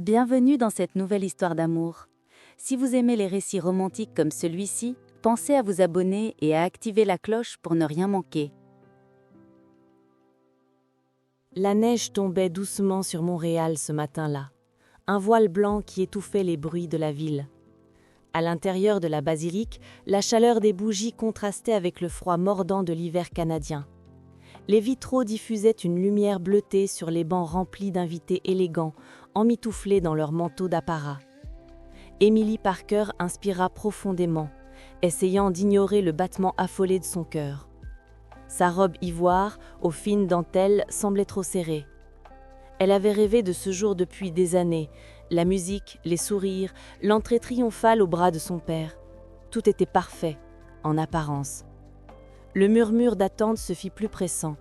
Bienvenue dans cette nouvelle histoire d'amour. Si vous aimez les récits romantiques comme celui-ci, pensez à vous abonner et à activer la cloche pour ne rien manquer. La neige tombait doucement sur Montréal ce matin-là, un voile blanc qui étouffait les bruits de la ville. À l'intérieur de la basilique, la chaleur des bougies contrastait avec le froid mordant de l'hiver canadien. Les vitraux diffusaient une lumière bleutée sur les bancs remplis d'invités élégants, emmitouflés dans leurs manteaux d'apparat. Emily Parker inspira profondément, essayant d'ignorer le battement affolé de son cœur. Sa robe ivoire, aux fines dentelles, semblait trop serrée. Elle avait rêvé de ce jour depuis des années, la musique, les sourires, l'entrée triomphale au bras de son père. Tout était parfait, en apparence. Le murmure d'attente se fit plus pressant.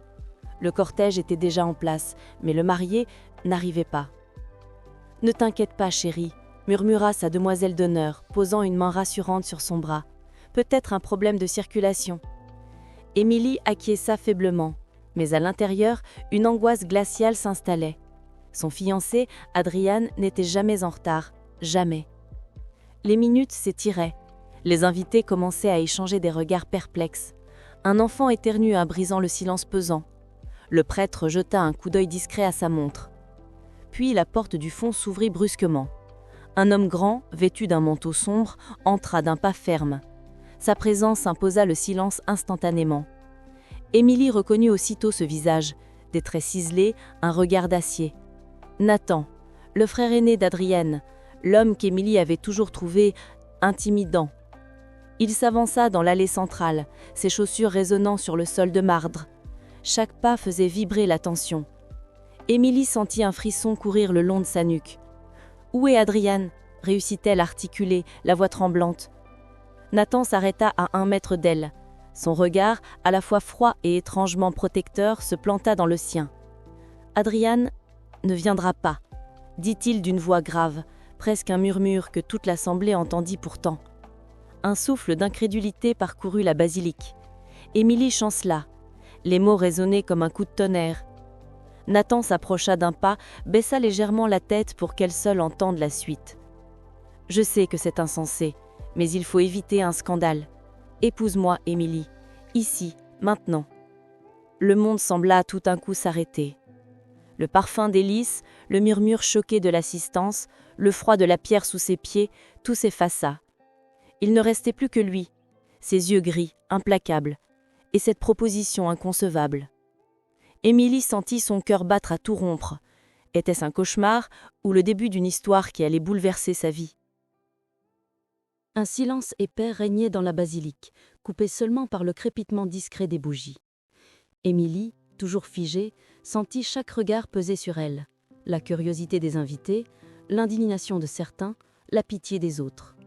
Le cortège était déjà en place, mais le marié n'arrivait pas. « Ne t'inquiète pas, chérie », murmura sa demoiselle d'honneur, posant une main rassurante sur son bras. « Peut-être un problème de circulation. » Émilie acquiesça faiblement, mais à l'intérieur, une angoisse glaciale s'installait. Son fiancé, Adrian, n'était jamais en retard, jamais. Les minutes s'étiraient. Les invités commençaient à échanger des regards perplexes. Un enfant éternua, brisant le silence pesant. Le prêtre jeta un coup d'œil discret à sa montre. Puis la porte du fond s'ouvrit brusquement. Un homme grand, vêtu d'un manteau sombre, entra d'un pas ferme. Sa présence imposa le silence instantanément. Émilie reconnut aussitôt ce visage, des traits ciselés, un regard d'acier. Nathan, le frère aîné d'Adrienne, l'homme qu'Émilie avait toujours trouvé intimidant. Il s'avança dans l'allée centrale, ses chaussures résonnant sur le sol de marbre. Chaque pas faisait vibrer la tension. Émilie sentit un frisson courir le long de sa nuque. « Où est Adriane ?» réussit-elle à articuler, la voix tremblante. Nathan s'arrêta à 1 mètre d'elle. Son regard, à la fois froid et étrangement protecteur, se planta dans le sien. « Adriane ne viendra pas », dit-il d'une voix grave, presque un murmure que toute l'assemblée entendit pourtant. Un souffle d'incrédulité parcourut la basilique. Émilie chancela. Les mots résonnaient comme un coup de tonnerre. Nathan s'approcha d'un pas, baissa légèrement la tête pour qu'elle seule entende la suite. « Je sais que c'est insensé, mais il faut éviter un scandale. Épouse-moi, Émilie, ici, maintenant. » Le monde sembla tout d'un coup s'arrêter. Le parfum des lys, le murmure choqué de l'assistance, le froid de la pierre sous ses pieds, tout s'effaça. Il ne restait plus que lui, ses yeux gris, implacables, et cette proposition inconcevable. Émilie sentit son cœur battre à tout rompre. Était-ce un cauchemar ou le début d'une histoire qui allait bouleverser sa vie ? Un silence épais régnait dans la basilique, coupé seulement par le crépitement discret des bougies. Émilie, toujours figée, sentit chaque regard peser sur elle, la curiosité des invités, l'indignation de certains, la pitié des autres.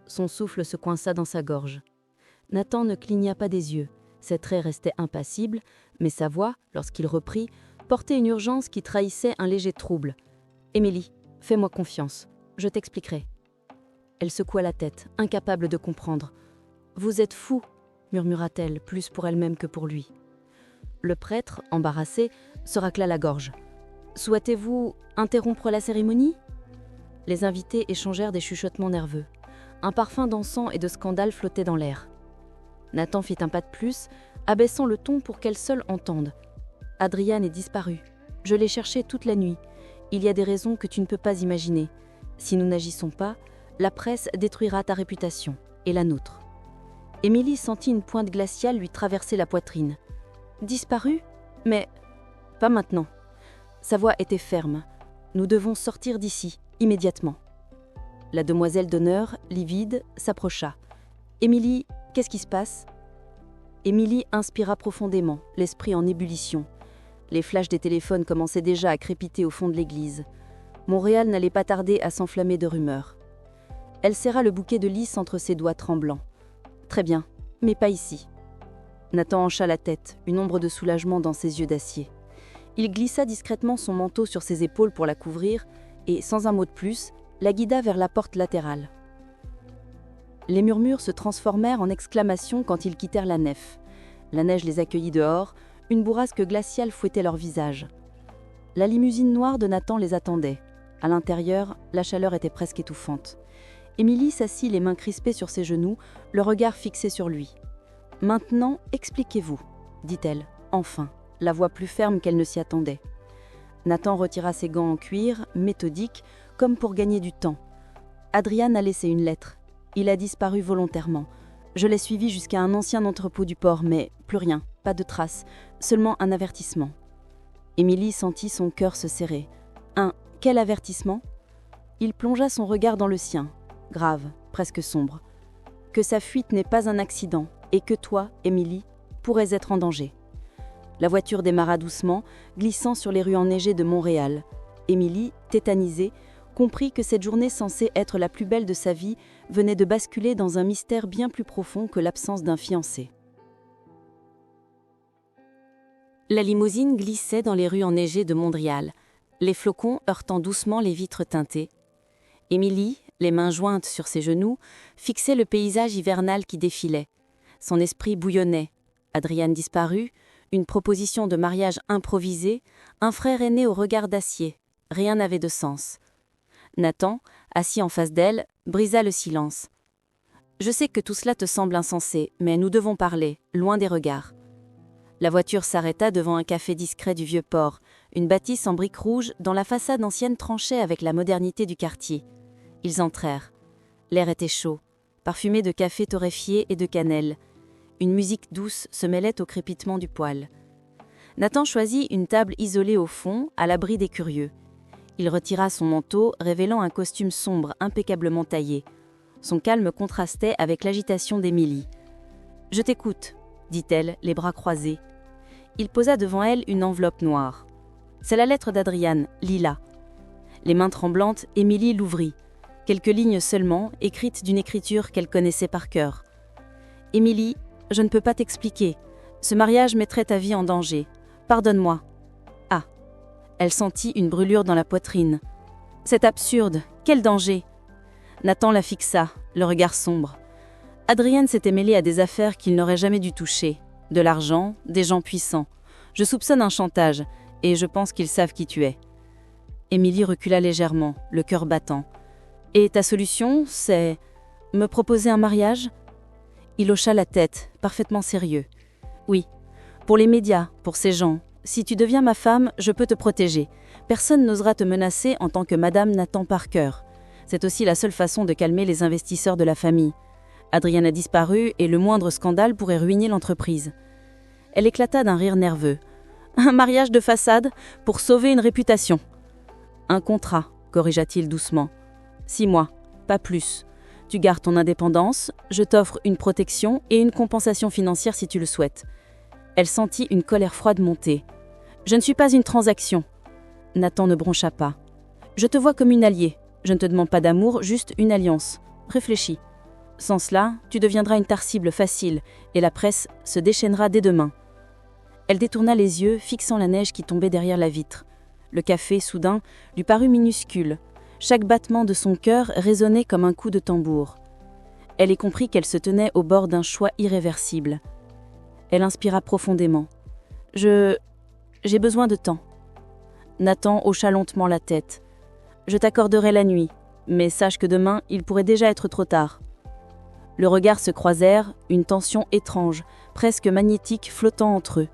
Son souffle se coinça dans sa gorge. Nathan ne cligna pas des yeux, ses traits restaient impassibles, mais sa voix, lorsqu'il reprit, portait une urgence qui trahissait un léger trouble. « Émilie, fais-moi confiance, je t'expliquerai. » Elle secoua la tête, incapable de comprendre. « Vous êtes fou !» murmura-t-elle, plus pour elle-même que pour lui. Le prêtre, embarrassé, se racla la gorge. « Souhaitez-vous interrompre la cérémonie ?» Les invités échangèrent des chuchotements nerveux. Un parfum d'encens et de scandale flottait dans l'air. Nathan fit un pas de plus, abaissant le ton pour qu'elle seule entende. « Adriane est disparue. Je l'ai cherchée toute la nuit. Il y a des raisons que tu ne peux pas imaginer. Si nous n'agissons pas, la presse détruira ta réputation, et la nôtre. » Émilie sentit une pointe glaciale lui traverser la poitrine. « Disparue ? Mais pas maintenant. » Sa voix était ferme. « Nous devons sortir d'ici, immédiatement. » La demoiselle d'honneur, livide, s'approcha. « Émilie, qu'est-ce qui se passe ?» Émilie inspira profondément, l'esprit en ébullition. Les flashs des téléphones commençaient déjà à crépiter au fond de l'église. Montréal n'allait pas tarder à s'enflammer de rumeurs. Elle serra le bouquet de lys entre ses doigts tremblants. « Très bien, mais pas ici. » Nathan hocha la tête, une ombre de soulagement dans ses yeux d'acier. Il glissa discrètement son manteau sur ses épaules pour la couvrir et, sans un mot de plus, la guida vers la porte latérale. Les murmures se transformèrent en exclamations quand ils quittèrent la nef. La neige les accueillit dehors, une bourrasque glaciale fouettait leurs visages. La limousine noire de Nathan les attendait. À l'intérieur, la chaleur était presque étouffante. Émilie s'assit les mains crispées sur ses genoux, le regard fixé sur lui. « Maintenant, expliquez-vous », dit-elle, enfin, la voix plus ferme qu'elle ne s'y attendait. Nathan retira ses gants en cuir, méthodique, comme pour gagner du temps. Adrian a laissé une lettre. Il a disparu volontairement. Je l'ai suivi jusqu'à un ancien entrepôt du port, mais plus rien, pas de traces, seulement un avertissement. Émilie sentit son cœur se serrer. Quel avertissement ? Il plongea son regard dans le sien, grave, presque sombre. Que sa fuite n'est pas un accident et que toi, Émilie, pourrais être en danger. La voiture démarra doucement, glissant sur les rues enneigées de Montréal. Émilie, tétanisée, comprit que cette journée censée être la plus belle de sa vie venait de basculer dans un mystère bien plus profond que l'absence d'un fiancé. La limousine glissait dans les rues enneigées de Montréal, les flocons heurtant doucement les vitres teintées. Émilie, les mains jointes sur ses genoux, fixait le paysage hivernal qui défilait. Son esprit bouillonnait. Adrian disparu, une proposition de mariage improvisée, un frère aîné au regard d'acier. Rien n'avait de sens. Nathan, assis en face d'elle, brisa le silence. « Je sais que tout cela te semble insensé, mais nous devons parler, loin des regards. » La voiture s'arrêta devant un café discret du Vieux-Port, une bâtisse en briques rouges dont la façade ancienne tranchait avec la modernité du quartier. Ils entrèrent. L'air était chaud, parfumé de café torréfié et de cannelle. Une musique douce se mêlait au crépitement du poêle. Nathan choisit une table isolée au fond, à l'abri des curieux. Il retira son manteau, révélant un costume sombre impeccablement taillé. Son calme contrastait avec l'agitation d'Émilie. « Je t'écoute », dit-elle, les bras croisés. Il posa devant elle une enveloppe noire. « C'est la lettre d'Adrian, Lila. » Les mains tremblantes, Émilie l'ouvrit. Quelques lignes seulement, écrites d'une écriture qu'elle connaissait par cœur. « Émilie, je ne peux pas t'expliquer. Ce mariage mettrait ta vie en danger. Pardonne-moi. » Ah. Elle sentit une brûlure dans la poitrine. « C'est absurde. Quel danger !» Nathan la fixa, le regard sombre. Adrian s'était mêlé à des affaires qu'il n'aurait jamais dû toucher. De l'argent, des gens puissants. Je soupçonne un chantage, et je pense qu'ils savent qui tu es. Émilie recula légèrement, le cœur battant. « Et ta solution, c'est me proposer un mariage ?» Il hocha la tête, parfaitement sérieux. « Oui, pour les médias, pour ces gens. Si tu deviens ma femme, je peux te protéger. Personne n'osera te menacer en tant que Madame Nathan Parker. C'est aussi la seule façon de calmer les investisseurs de la famille. Adrian a disparu et le moindre scandale pourrait ruiner l'entreprise. » Elle éclata d'un rire nerveux. « Un mariage de façade pour sauver une réputation. »« Un contrat, » corrigea-t-il doucement. « 6 mois, pas plus. Tu gardes ton indépendance, je t'offre une protection et une compensation financière si tu le souhaites. » Elle sentit une colère froide monter. « Je ne suis pas une transaction. » Nathan ne broncha pas. « Je te vois comme une alliée. Je ne te demande pas d'amour, juste une alliance. Réfléchis. Sans cela, tu deviendras une tare-cible facile et la presse se déchaînera dès demain. » Elle détourna les yeux, fixant la neige qui tombait derrière la vitre. Le café, soudain, lui parut minuscule. Chaque battement de son cœur résonnait comme un coup de tambour. Elle y comprit qu'elle se tenait au bord d'un choix irréversible. Elle inspira profondément. « J'ai besoin de temps. » Nathan hocha lentement la tête. « Je t'accorderai la nuit, mais sache que demain, il pourrait déjà être trop tard. » Le regard se croisèrent, une tension étrange, presque magnétique flottant entre eux.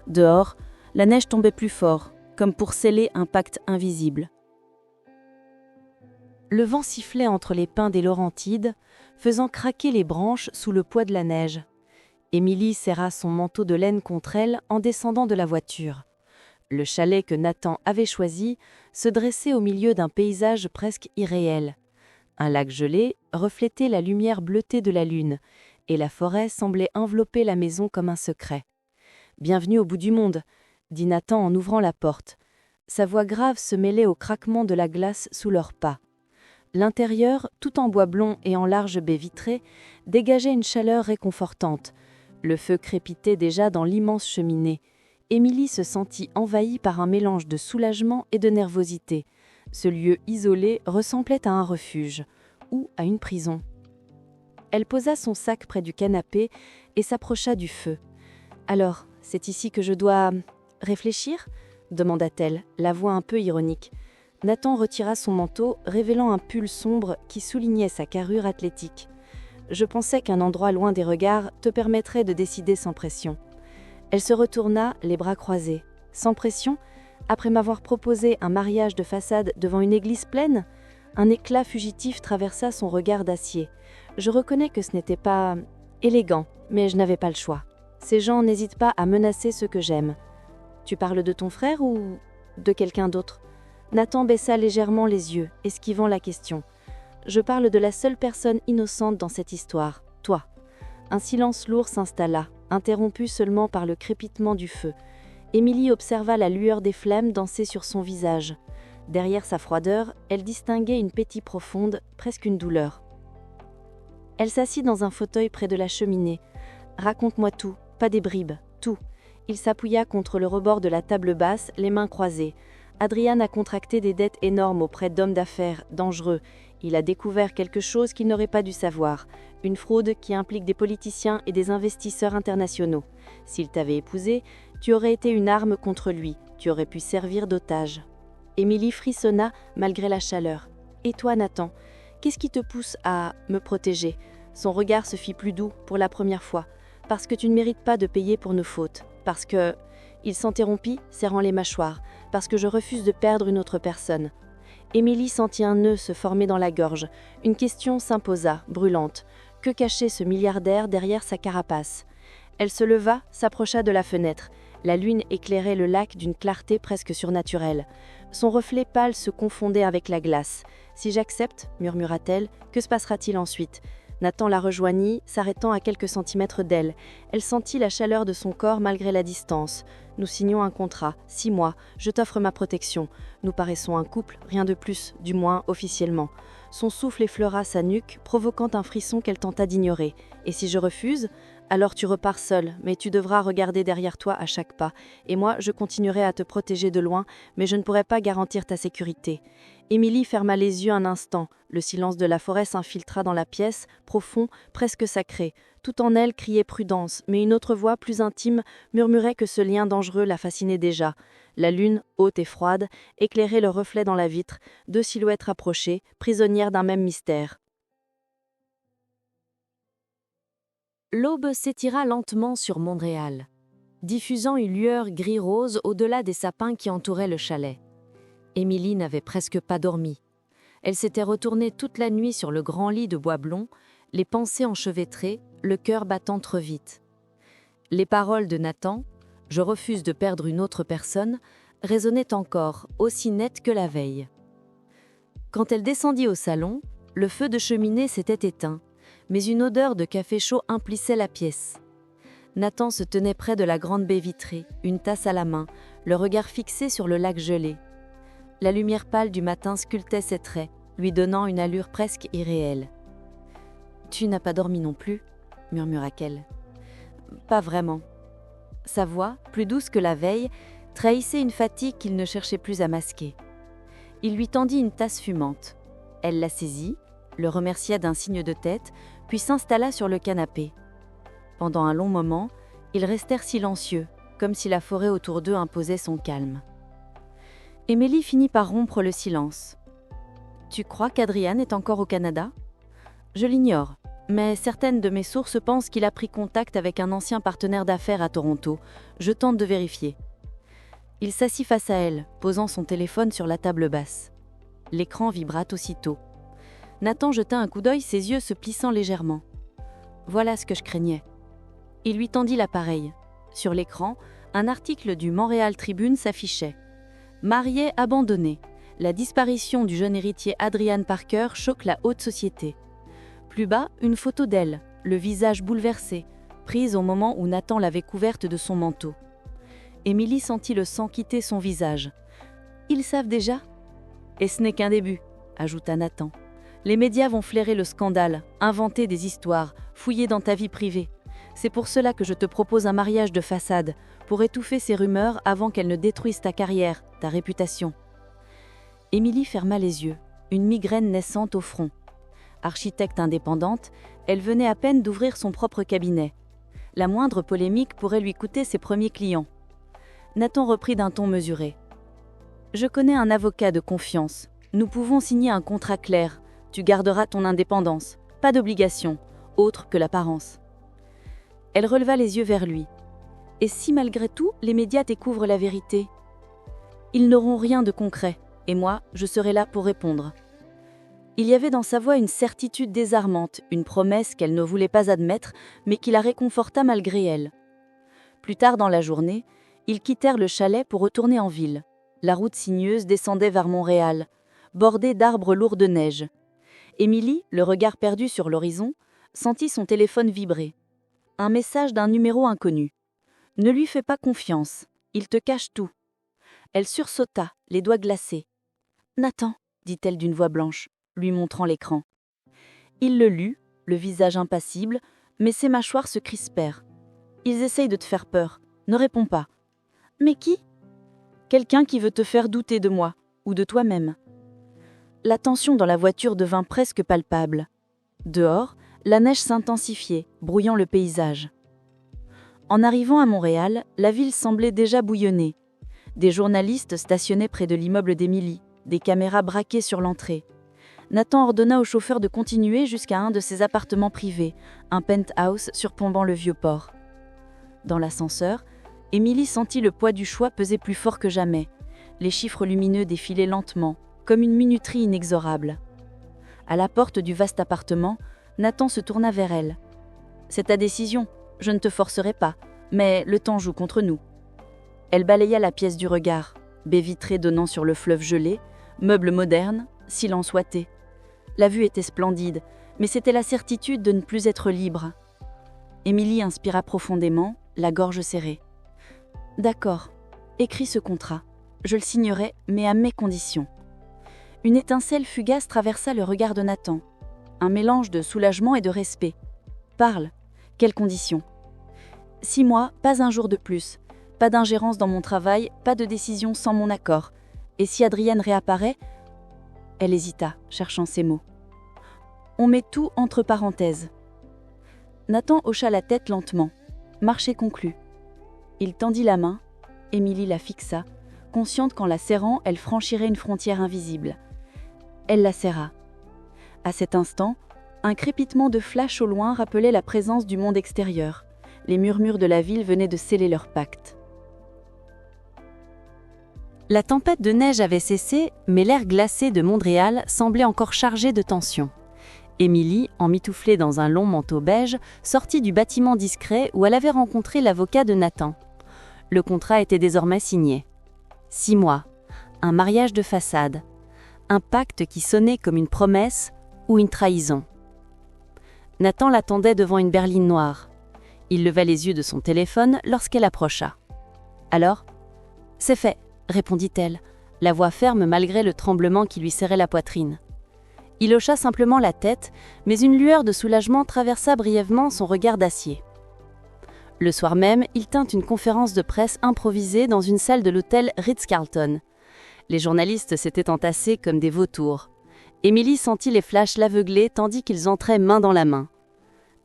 Dehors, la neige tombait plus fort, comme pour sceller un pacte invisible. Le vent sifflait entre les pins des Laurentides, faisant craquer les branches sous le poids de la neige. Émilie serra son manteau de laine contre elle en descendant de la voiture. Le chalet que Nathan avait choisi se dressait au milieu d'un paysage presque irréel. Un lac gelé reflétait la lumière bleutée de la lune, et la forêt semblait envelopper la maison comme un secret. « Bienvenue au bout du monde », dit Nathan en ouvrant la porte. Sa voix grave se mêlait au craquement de la glace sous leurs pas. L'intérieur, tout en bois blond et en larges baies vitrées, dégageait une chaleur réconfortante. Le feu crépitait déjà dans l'immense cheminée. Émilie se sentit envahie par un mélange de soulagement et de nervosité. Ce lieu isolé ressemblait à un refuge, ou à une prison. Elle posa son sac près du canapé et s'approcha du feu. « Alors, c'est ici que je dois réfléchir ?» demanda-t-elle, la voix un peu ironique. Nathan retira son manteau, révélant un pull sombre qui soulignait sa carrure athlétique. Je pensais qu'un endroit loin des regards te permettrait de décider sans pression. Elle se retourna, les bras croisés. Sans pression, après m'avoir proposé un mariage de façade devant une église pleine, un éclat fugitif traversa son regard d'acier. Je reconnais que ce n'était pas élégant, mais je n'avais pas le choix. Ces gens n'hésitent pas à menacer ceux que j'aime. Tu parles de ton frère ou de quelqu'un d'autre ? Nathan baissa légèrement les yeux, esquivant la question. Je parle de la seule personne innocente dans cette histoire, toi. Un silence lourd s'installa, interrompu seulement par le crépitement du feu. Émilie observa la lueur des flammes danser sur son visage. Derrière sa froideur, elle distinguait une pétille profonde, presque une douleur. Elle s'assit dans un fauteuil près de la cheminée. « Raconte-moi tout, pas des bribes, tout. » Il s'appuya contre le rebord de la table basse, les mains croisées. Adrian a contracté des dettes énormes auprès d'hommes d'affaires, dangereux. Il a découvert quelque chose qu'il n'aurait pas dû savoir. Une fraude qui implique des politiciens et des investisseurs internationaux. S'il t'avait épousée, tu aurais été une arme contre lui. Tu aurais pu servir d'otage. Émilie frissonna malgré la chaleur. « Et toi, Nathan, qu'est-ce qui te pousse à me protéger ?» Son regard se fit plus doux pour la première fois. « Parce que tu ne mérites pas de payer pour nos fautes. Parce que… » Il s'interrompit, serrant les mâchoires. « Parce que je refuse de perdre une autre personne. » Émilie sentit un nœud se former dans la gorge. Une question s'imposa, brûlante. Que cachait ce milliardaire derrière sa carapace ? Elle se leva, s'approcha de la fenêtre. La lune éclairait le lac d'une clarté presque surnaturelle. Son reflet pâle se confondait avec la glace. « Si j'accepte, murmura-t-elle, que se passera-t-il ensuite ?» Nathan la rejoignit, s'arrêtant à quelques centimètres d'elle. Elle sentit la chaleur de son corps malgré la distance. « Nous signons un contrat, 6 mois, je t'offre ma protection. Nous paraissons un couple, rien de plus, du moins officiellement. » Son souffle effleura sa nuque, provoquant un frisson qu'elle tenta d'ignorer. « Et si je refuse ? Alors tu repars seule, mais tu devras regarder derrière toi à chaque pas. Et moi, je continuerai à te protéger de loin, mais je ne pourrai pas garantir ta sécurité. » Émilie ferma les yeux un instant. Le silence de la forêt s'infiltra dans la pièce, profond, presque sacré. Tout en elle criait prudence, mais une autre voix, plus intime, murmurait que ce lien dangereux la fascinait déjà. La lune, haute et froide, éclairait le reflet dans la vitre, 2 silhouettes rapprochées, prisonnières d'un même mystère. L'aube s'étira lentement sur Montréal, diffusant une lueur gris-rose au-delà des sapins qui entouraient le chalet. Émilie n'avait presque pas dormi. Elle s'était retournée toute la nuit sur le grand lit de bois blond, les pensées enchevêtrées, le cœur battant trop vite. Les paroles de Nathan, « Je refuse de perdre une autre personne », résonnaient encore, aussi nettes que la veille. Quand elle descendit au salon, le feu de cheminée s'était éteint, mais une odeur de café chaud emplissait la pièce. Nathan se tenait près de la grande baie vitrée, une tasse à la main, le regard fixé sur le lac gelé. La lumière pâle du matin sculptait ses traits, lui donnant une allure presque irréelle. « Tu n'as pas dormi non plus ?» murmura-t-elle. « Pas vraiment. » Sa voix, plus douce que la veille, trahissait une fatigue qu'il ne cherchait plus à masquer. Il lui tendit une tasse fumante. Elle la saisit, le remercia d'un signe de tête, puis s'installa sur le canapé. Pendant un long moment, ils restèrent silencieux, comme si la forêt autour d'eux imposait son calme. Émilie finit par rompre le silence. « Tu crois qu'Adrian est encore au Canada ? » « Je l'ignore, mais certaines de mes sources pensent qu'il a pris contact avec un ancien partenaire d'affaires à Toronto. Je tente de vérifier. » Il s'assit face à elle, posant son téléphone sur la table basse. L'écran vibra aussitôt. Nathan jeta un coup d'œil, ses yeux se plissant légèrement. « Voilà ce que je craignais. » Il lui tendit l'appareil. Sur l'écran, un article du Montréal Tribune s'affichait. « Marié abandonné. La disparition du jeune héritier Adrian Parker choque la haute société. » Plus bas, une photo d'elle, le visage bouleversé, prise au moment où Nathan l'avait couverte de son manteau. Émilie sentit le sang quitter son visage. « Ils savent déjà ? » « Et ce n'est qu'un début, » ajouta Nathan. « Les médias vont flairer le scandale, inventer des histoires, fouiller dans ta vie privée. C'est pour cela que je te propose un mariage de façade, pour étouffer ces rumeurs avant qu'elles ne détruisent ta carrière, ta réputation. » Émilie ferma les yeux, une migraine naissante au front. Architecte indépendante, elle venait à peine d'ouvrir son propre cabinet. La moindre polémique pourrait lui coûter ses premiers clients. Nathan reprit d'un ton mesuré. Je connais un avocat de confiance. Nous pouvons signer un contrat clair. Tu garderas ton indépendance. Pas d'obligation, autre que l'apparence. Elle releva les yeux vers lui. Et si malgré tout, les médias découvrent la vérité? Ils n'auront rien de concret, et moi, je serai là pour répondre. Il y avait dans sa voix une certitude désarmante, une promesse qu'elle ne voulait pas admettre, mais qui la réconforta malgré elle. Plus tard dans la journée, ils quittèrent le chalet pour retourner en ville. La route sinueuse descendait vers Montréal, bordée d'arbres lourds de neige. Émilie, le regard perdu sur l'horizon, sentit son téléphone vibrer. Un message d'un numéro inconnu. « Ne lui fais pas confiance, il te cache tout. » Elle sursauta, les doigts glacés. « Nathan, » dit-elle d'une voix blanche, lui montrant l'écran. Il le lut, le visage impassible, mais ses mâchoires se crispèrent. « Ils essayent de te faire peur, ne réponds pas. »« Mais qui ?»« Quelqu'un qui veut te faire douter de moi, ou de toi-même. » La tension dans la voiture devint presque palpable. Dehors, la neige s'intensifiait, brouillant le paysage. En arrivant à Montréal, la ville semblait déjà bouillonner. Des journalistes stationnaient près de l'immeuble d'Émilie, des caméras braquées sur l'entrée. Nathan ordonna au chauffeur de continuer jusqu'à un de ses appartements privés, un penthouse surplombant le vieux port. Dans l'ascenseur, Émilie sentit le poids du choix peser plus fort que jamais. Les chiffres lumineux défilaient lentement, comme une minuterie inexorable. À la porte du vaste appartement, Nathan se tourna vers elle. « C'est ta décision, je ne te forcerai pas, mais le temps joue contre nous. » Elle balaya la pièce du regard, baie vitrée donnant sur le fleuve gelé, meubles modernes, silence ouaté. La vue était splendide, mais c'était la certitude de ne plus être libre. Émilie inspira profondément, la gorge serrée. « D'accord, écris ce contrat. Je le signerai, mais à mes conditions. » Une étincelle fugace traversa le regard de Nathan. Un mélange de soulagement et de respect. « Parle. Quelles conditions ? » 6 mois, pas un jour de plus. Pas d'ingérence dans mon travail, pas de décision sans mon accord. Et si Adrienne réapparaît ? Elle hésita, cherchant ses mots. On met tout entre parenthèses. Nathan hocha la tête lentement. Marché conclu. Il tendit la main. Émilie la fixa, consciente qu'en la serrant, elle franchirait une frontière invisible. Elle la serra. À cet instant, un crépitement de flash au loin rappelait la présence du monde extérieur. Les murmures de la ville venaient de sceller leur pacte. La tempête de neige avait cessé, mais l'air glacé de Montréal semblait encore chargé de tension. Émilie, emmitouflée dans un long manteau beige, sortit du bâtiment discret où elle avait rencontré l'avocat de Nathan. Le contrat était désormais signé. 6 mois, un mariage de façade, un pacte qui sonnait comme une promesse ou une trahison. Nathan l'attendait devant une berline noire. Il leva les yeux de son téléphone lorsqu'elle approcha. « Alors ? » ?»« C'est fait, » répondit-elle, la voix ferme malgré le tremblement qui lui serrait la poitrine. Il hocha simplement la tête, mais une lueur de soulagement traversa brièvement son regard d'acier. Le soir même, il tint une conférence de presse improvisée dans une salle de l'hôtel Ritz-Carlton. Les journalistes s'étaient entassés comme des vautours. Émilie sentit les flashs l'aveugler tandis qu'ils entraient main dans la main.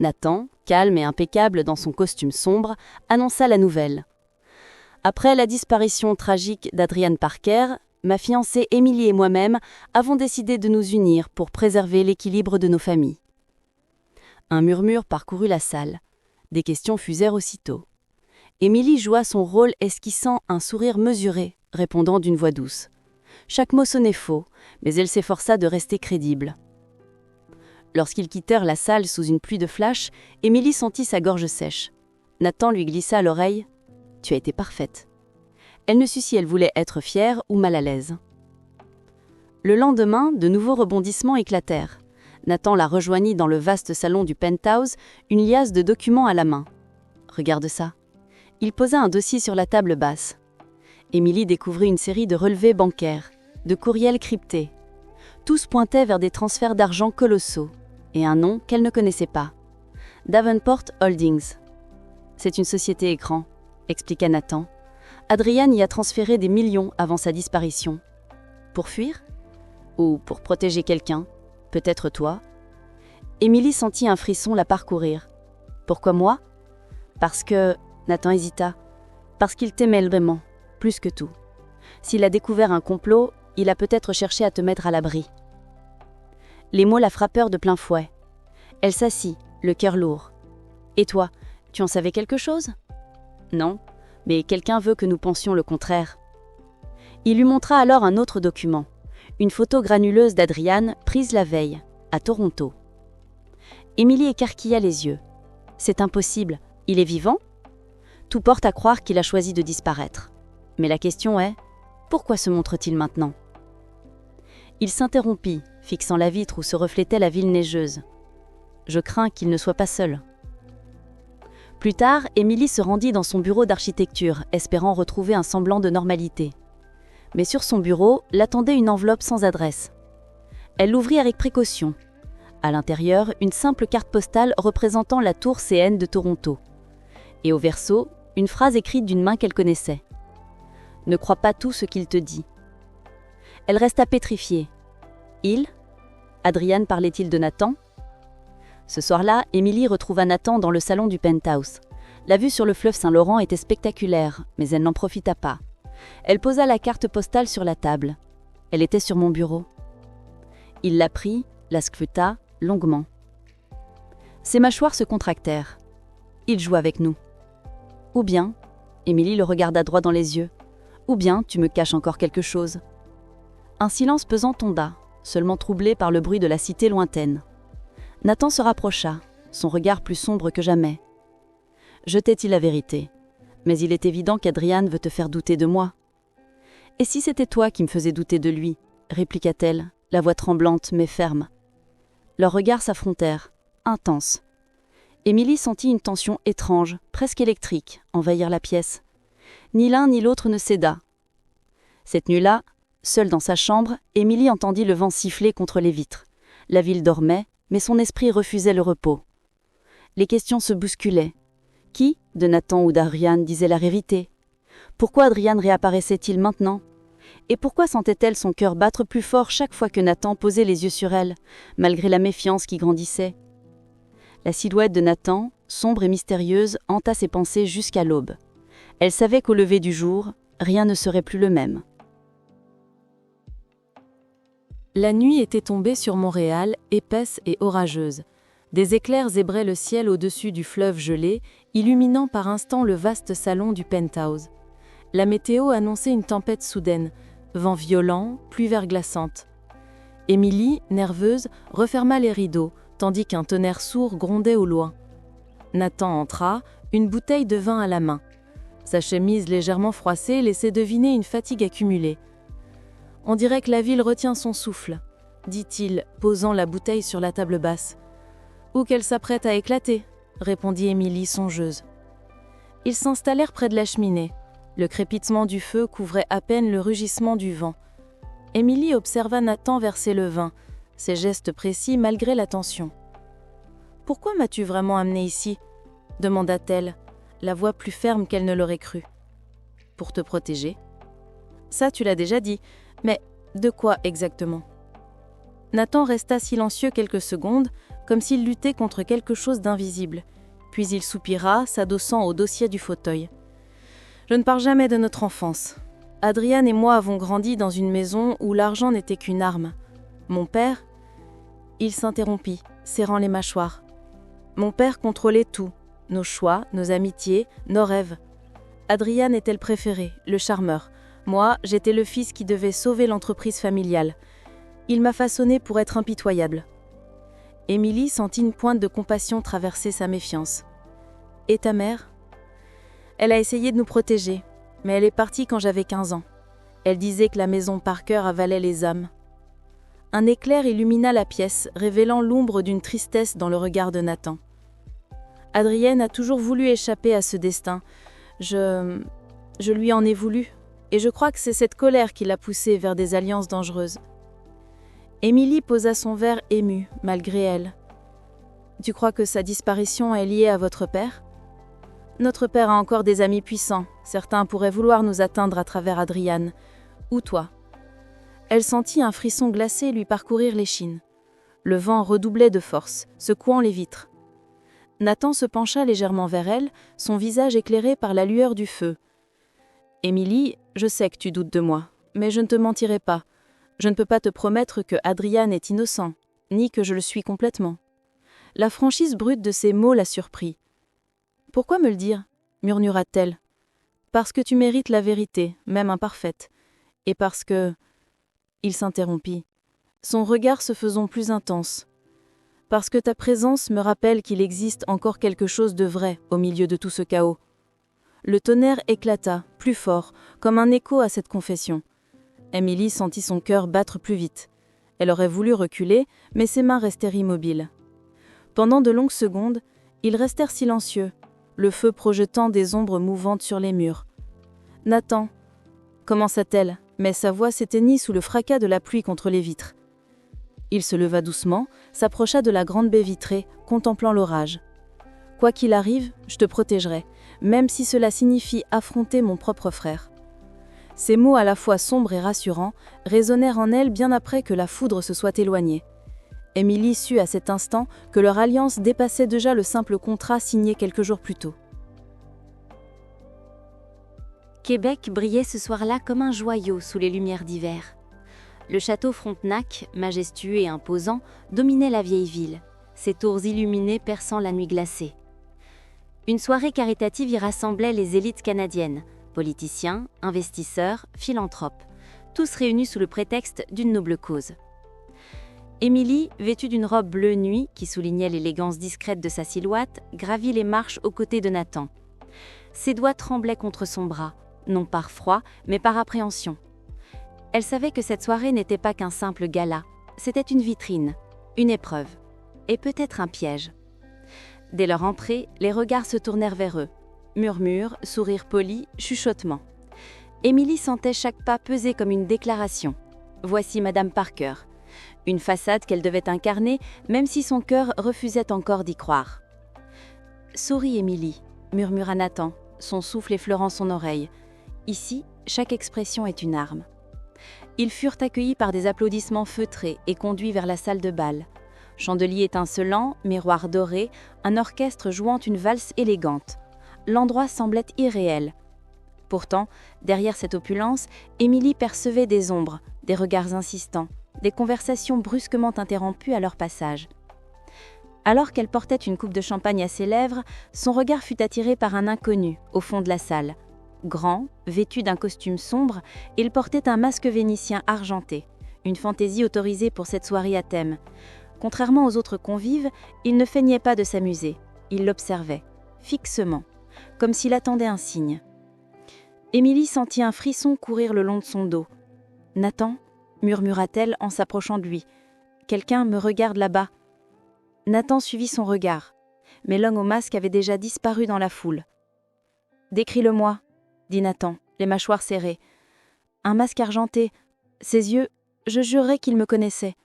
Nathan, calme et impeccable dans son costume sombre, annonça la nouvelle. « Après la disparition tragique d'Adrienne Parker, ma fiancée Émilie et moi-même avons décidé de nous unir pour préserver l'équilibre de nos familles. » Un murmure parcourut la salle. Des questions fusèrent aussitôt. Émilie joua son rôle esquissant un sourire mesuré, répondant d'une voix douce. Chaque mot sonnait faux, mais elle s'efforça de rester crédible. Lorsqu'ils quittèrent la salle sous une pluie de flash, Émilie sentit sa gorge sèche. Nathan lui glissa à l'oreille « Tu as été parfaite ». Elle ne sut si elle voulait être fière ou mal à l'aise. Le lendemain, de nouveaux rebondissements éclatèrent. Nathan la rejoignit dans le vaste salon du penthouse, une liasse de documents à la main. « Regarde ça ». Il posa un dossier sur la table basse. Émilie découvrit une série de relevés bancaires, de courriels cryptés. Tous pointaient vers des transferts d'argent colossaux, et un nom qu'elle ne connaissait pas. Davenport Holdings. « C'est une société écran », expliqua Nathan. Adrienne y a transféré des millions avant sa disparition. Pour fuir ? Ou pour protéger quelqu'un ? Peut-être toi ? Émilie sentit un frisson la parcourir. Pourquoi moi ? Parce que... Nathan hésita. Parce qu'il t'aimait vraiment, plus que tout. S'il a découvert un complot, il a peut-être cherché à te mettre à l'abri. » Les mots la frappèrent de plein fouet. Elle s'assit, le cœur lourd. « Et toi, tu en savais quelque chose ? » ?»« Non, mais quelqu'un veut que nous pensions le contraire. » Il lui montra alors un autre document, une photo granuleuse d'Adrian prise la veille, à Toronto. Émilie écarquilla les yeux. « C'est impossible, il est vivant ? » Tout porte à croire qu'il a choisi de disparaître. Mais la question est, pourquoi se montre-t-il maintenant ? Il s'interrompit, fixant la vitre où se reflétait la ville neigeuse. « Je crains qu'il ne soit pas seul. » Plus tard, Émilie se rendit dans son bureau d'architecture, espérant retrouver un semblant de normalité. Mais sur son bureau, l'attendait une enveloppe sans adresse. Elle l'ouvrit avec précaution. À l'intérieur, une simple carte postale représentant la tour CN de Toronto. Et au verso, une phrase écrite d'une main qu'elle connaissait. « Ne crois pas tout ce qu'il te dit. » Elle resta pétrifiée. Il ? Adrian parlait-il de Nathan ? Ce soir-là, Émilie retrouva Nathan dans le salon du penthouse. La vue sur le fleuve Saint-Laurent était spectaculaire, mais elle n'en profita pas. Elle posa la carte postale sur la table. Elle était sur mon bureau. Il la prit, la scruta longuement. Ses mâchoires se contractèrent. Il joue avec nous. Ou bien, Émilie le regarda droit dans les yeux, ou bien tu me caches encore quelque chose. Un silence pesant tomba, seulement troublé par le bruit de la cité lointaine. Nathan se rapprocha, son regard plus sombre que jamais. Je t'ai dit la vérité, mais il est évident qu'Adrian veut te faire douter de moi. Et si c'était toi qui me faisais douter de lui, répliqua-t-elle, la voix tremblante mais ferme. Leurs regards s'affrontèrent, intenses. Émilie sentit une tension étrange, presque électrique, envahir la pièce. Ni l'un ni l'autre ne céda. Cette nuit-là, seule dans sa chambre, Émilie entendit le vent siffler contre les vitres. La ville dormait, mais son esprit refusait le repos. Les questions se bousculaient. Qui, de Nathan ou d'Adrian, disait la vérité ? Pourquoi Adrian réapparaissait-il maintenant ? Et pourquoi sentait-elle son cœur battre plus fort chaque fois que Nathan posait les yeux sur elle, malgré la méfiance qui grandissait ? La silhouette de Nathan, sombre et mystérieuse, hanta ses pensées jusqu'à l'aube. Elle savait qu'au lever du jour, rien ne serait plus le même. La nuit était tombée sur Montréal, épaisse et orageuse. Des éclairs zébraient le ciel au-dessus du fleuve gelé, illuminant par instants le vaste salon du penthouse. La météo annonçait une tempête soudaine, vent violent, pluie verglaçante. Émilie, nerveuse, referma les rideaux, tandis qu'un tonnerre sourd grondait au loin. Nathan entra, une bouteille de vin à la main. Sa chemise légèrement froissée laissait deviner une fatigue accumulée. « On dirait que la ville retient son souffle », dit-il, posant la bouteille sur la table basse. « Ou qu'elle s'apprête à éclater », répondit Émilie songeuse. Ils s'installèrent près de la cheminée. Le crépitement du feu couvrait à peine le rugissement du vent. Émilie observa Nathan verser le vin, ses gestes précis malgré la tension. « Pourquoi m'as-tu vraiment amenée ici ?» demanda-t-elle, la voix plus ferme qu'elle ne l'aurait cru. « Pour te protéger. »« Ça, tu l'as déjà dit, mais de quoi exactement ?» Nathan resta silencieux quelques secondes, comme s'il luttait contre quelque chose d'invisible. Puis il soupira, s'adossant au dossier du fauteuil. « Je ne pars jamais de notre enfance. Adrian et moi avons grandi dans une maison où l'argent n'était qu'une arme. Mon père... » Il s'interrompit, serrant les mâchoires. « Mon père contrôlait tout, nos choix, nos amitiés, nos rêves. Adrian était le préféré, le charmeur. Moi, j'étais le fils qui devait sauver l'entreprise familiale. Il m'a façonné pour être impitoyable. » Émilie sentit une pointe de compassion traverser sa méfiance. « Et ta mère ?» Elle a essayé de nous protéger, mais elle est partie quand j'avais 15 ans. Elle disait que la maison Parker avalait les âmes. Un éclair illumina la pièce, révélant l'ombre d'une tristesse dans le regard de Nathan. Adrienne a toujours voulu échapper à ce destin. Je lui en ai voulu, et je crois que c'est cette colère qui l'a poussée vers des alliances dangereuses. Émilie posa son verre émue, malgré elle. « Tu crois que sa disparition est liée à votre père ? Notre père a encore des amis puissants. Certains pourraient vouloir nous atteindre à travers Adrian. Ou toi. » Elle sentit un frisson glacé lui parcourir l'échine. Le vent redoublait de force, secouant les vitres. Nathan se pencha légèrement vers elle, son visage éclairé par la lueur du feu. « Émilie, je sais que tu doutes de moi, mais je ne te mentirai pas. Je ne peux pas te promettre que Adrian est innocent, ni que je le suis complètement. » La franchise brute de ces mots la surprit. « Pourquoi me le dire ?» murmura-t-elle. « Parce que tu mérites la vérité, même imparfaite. Et parce que… » Il s'interrompit, son regard se faisant plus intense. « Parce que ta présence me rappelle qu'il existe encore quelque chose de vrai au milieu de tout ce chaos. » Le tonnerre éclata, plus fort, comme un écho à cette confession. Émilie sentit son cœur battre plus vite. Elle aurait voulu reculer, mais ses mains restèrent immobiles. Pendant de longues secondes, ils restèrent silencieux, le feu projetant des ombres mouvantes sur les murs. « Nathan » commença-t-elle, mais sa voix s'éteignit sous le fracas de la pluie contre les vitres. Il se leva doucement, s'approcha de la grande baie vitrée, contemplant l'orage. « Quoi qu'il arrive, je te protégerai, même si cela signifie affronter mon propre frère. » Ces mots à la fois sombres et rassurants résonnèrent en elle bien après que la foudre se soit éloignée. Émilie sut à cet instant que leur alliance dépassait déjà le simple contrat signé quelques jours plus tôt. Québec brillait ce soir-là comme un joyau sous les lumières d'hiver. Le château Frontenac, majestueux et imposant, dominait la vieille ville, ses tours illuminées perçant la nuit glacée. Une soirée caritative y rassemblait les élites canadiennes, politiciens, investisseurs, philanthropes, tous réunis sous le prétexte d'une noble cause. Émilie, vêtue d'une robe bleu nuit qui soulignait l'élégance discrète de sa silhouette, gravit les marches aux côtés de Nathan. Ses doigts tremblaient contre son bras, non par froid, mais par appréhension. Elle savait que cette soirée n'était pas qu'un simple gala, c'était une vitrine, une épreuve, et peut-être un piège. Dès leur entrée, les regards se tournèrent vers eux. Murmures, sourires polis, chuchotements. Émilie sentait chaque pas peser comme une déclaration. Voici Madame Parker. Une façade qu'elle devait incarner, même si son cœur refusait encore d'y croire. « Souris, Émilie », murmura Nathan, son souffle effleurant son oreille. « Ici, chaque expression est une arme. » Ils furent accueillis par des applaudissements feutrés et conduits vers la salle de bal. Chandeliers étincelants, miroirs dorés, un orchestre jouant une valse élégante. L'endroit semblait irréel. Pourtant, derrière cette opulence, Émilie percevait des ombres, des regards insistants, des conversations brusquement interrompues à leur passage. Alors qu'elle portait une coupe de champagne à ses lèvres, son regard fut attiré par un inconnu au fond de la salle. Grand, vêtu d'un costume sombre, il portait un masque vénitien argenté, une fantaisie autorisée pour cette soirée à thème. Contrairement aux autres convives, il ne feignait pas de s'amuser. Il l'observait, fixement, comme s'il attendait un signe. Émilie sentit un frisson courir le long de son dos. « Nathan » murmura-t-elle en s'approchant de lui. « Quelqu'un me regarde là-bas. » Nathan suivit son regard, mais l'homme au masque avait déjà disparu dans la foule. « Décris-le-moi » dit Nathan, les mâchoires serrées. Un masque argenté, ses yeux, je jurerais qu'il me connaissait.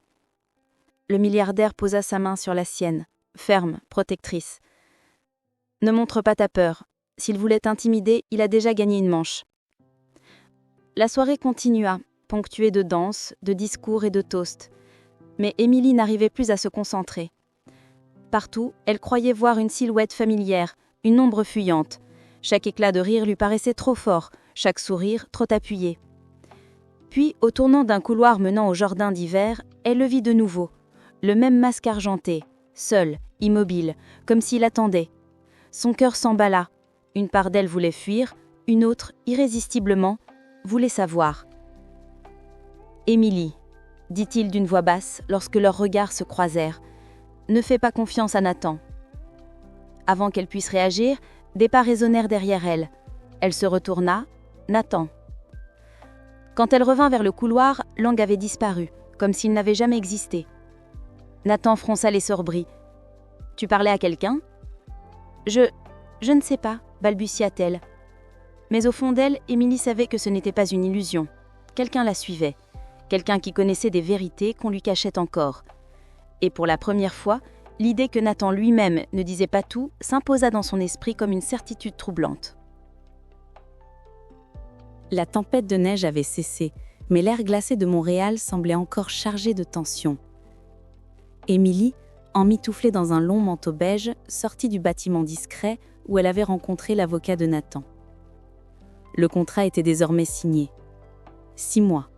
Le milliardaire posa sa main sur la sienne, ferme, protectrice. « Ne montre pas ta peur. S'il voulait t'intimider, il a déjà gagné une manche. » La soirée continua, ponctuée de danses, de discours et de toasts. Mais Émilie n'arrivait plus à se concentrer. Partout, elle croyait voir une silhouette familière, une ombre fuyante. Chaque éclat de rire lui paraissait trop fort, chaque sourire trop appuyé. Puis, au tournant d'un couloir menant au jardin d'hiver, elle le vit de nouveau. Le même masque argenté, seul, immobile, comme s'il attendait. Son cœur s'emballa. Une part d'elle voulait fuir, une autre, irrésistiblement, voulait savoir. « Émilie, » dit-il d'une voix basse lorsque leurs regards se croisèrent, « ne fais pas confiance à Nathan. » Avant qu'elle puisse réagir, des pas résonnèrent derrière elle. Elle se retourna. Nathan. Quand elle revint vers le couloir, Lang avait disparu, comme s'il n'avait jamais existé. Nathan fronça les sourcils. « Tu parlais à quelqu'un ?»« Je ne sais pas, balbutia-t-elle. Mais au fond d'elle, Émilie savait que ce n'était pas une illusion. Quelqu'un la suivait. Quelqu'un qui connaissait des vérités qu'on lui cachait encore. Et pour la première fois, l'idée que Nathan lui-même ne disait pas tout s'imposa dans son esprit comme une certitude troublante. La tempête de neige avait cessé, mais l'air glacé de Montréal semblait encore chargé de tension. Émilie, emmitouflée dans un long manteau beige, sortit du bâtiment discret où elle avait rencontré l'avocat de Nathan. Le contrat était désormais signé. 6 mois.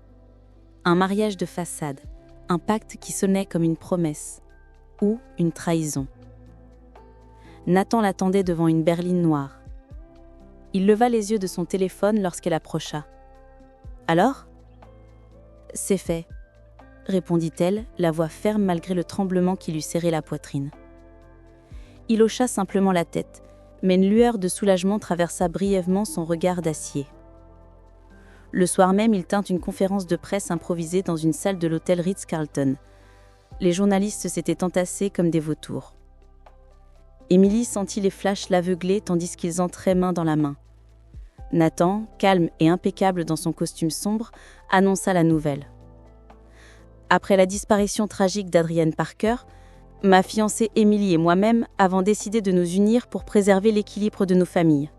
Un mariage de façade, un pacte qui sonnait comme une promesse, ou une trahison. Nathan l'attendait devant une berline noire. Il leva les yeux de son téléphone lorsqu'elle approcha. « Alors ? » ?»« C'est fait, » répondit-elle, la voix ferme malgré le tremblement qui lui serrait la poitrine. Il hocha simplement la tête, mais une lueur de soulagement traversa brièvement son regard d'acier. Le soir même, il tint une conférence de presse improvisée dans une salle de l'hôtel Ritz-Carlton. Les journalistes s'étaient entassés comme des vautours. Émilie sentit les flashs l'aveugler tandis qu'ils entraient main dans la main. Nathan, calme et impeccable dans son costume sombre, annonça la nouvelle. Après la disparition tragique d'Adrienne Parker, ma fiancée Émilie et moi-même avons décidé de nous unir pour préserver l'équilibre de nos familles.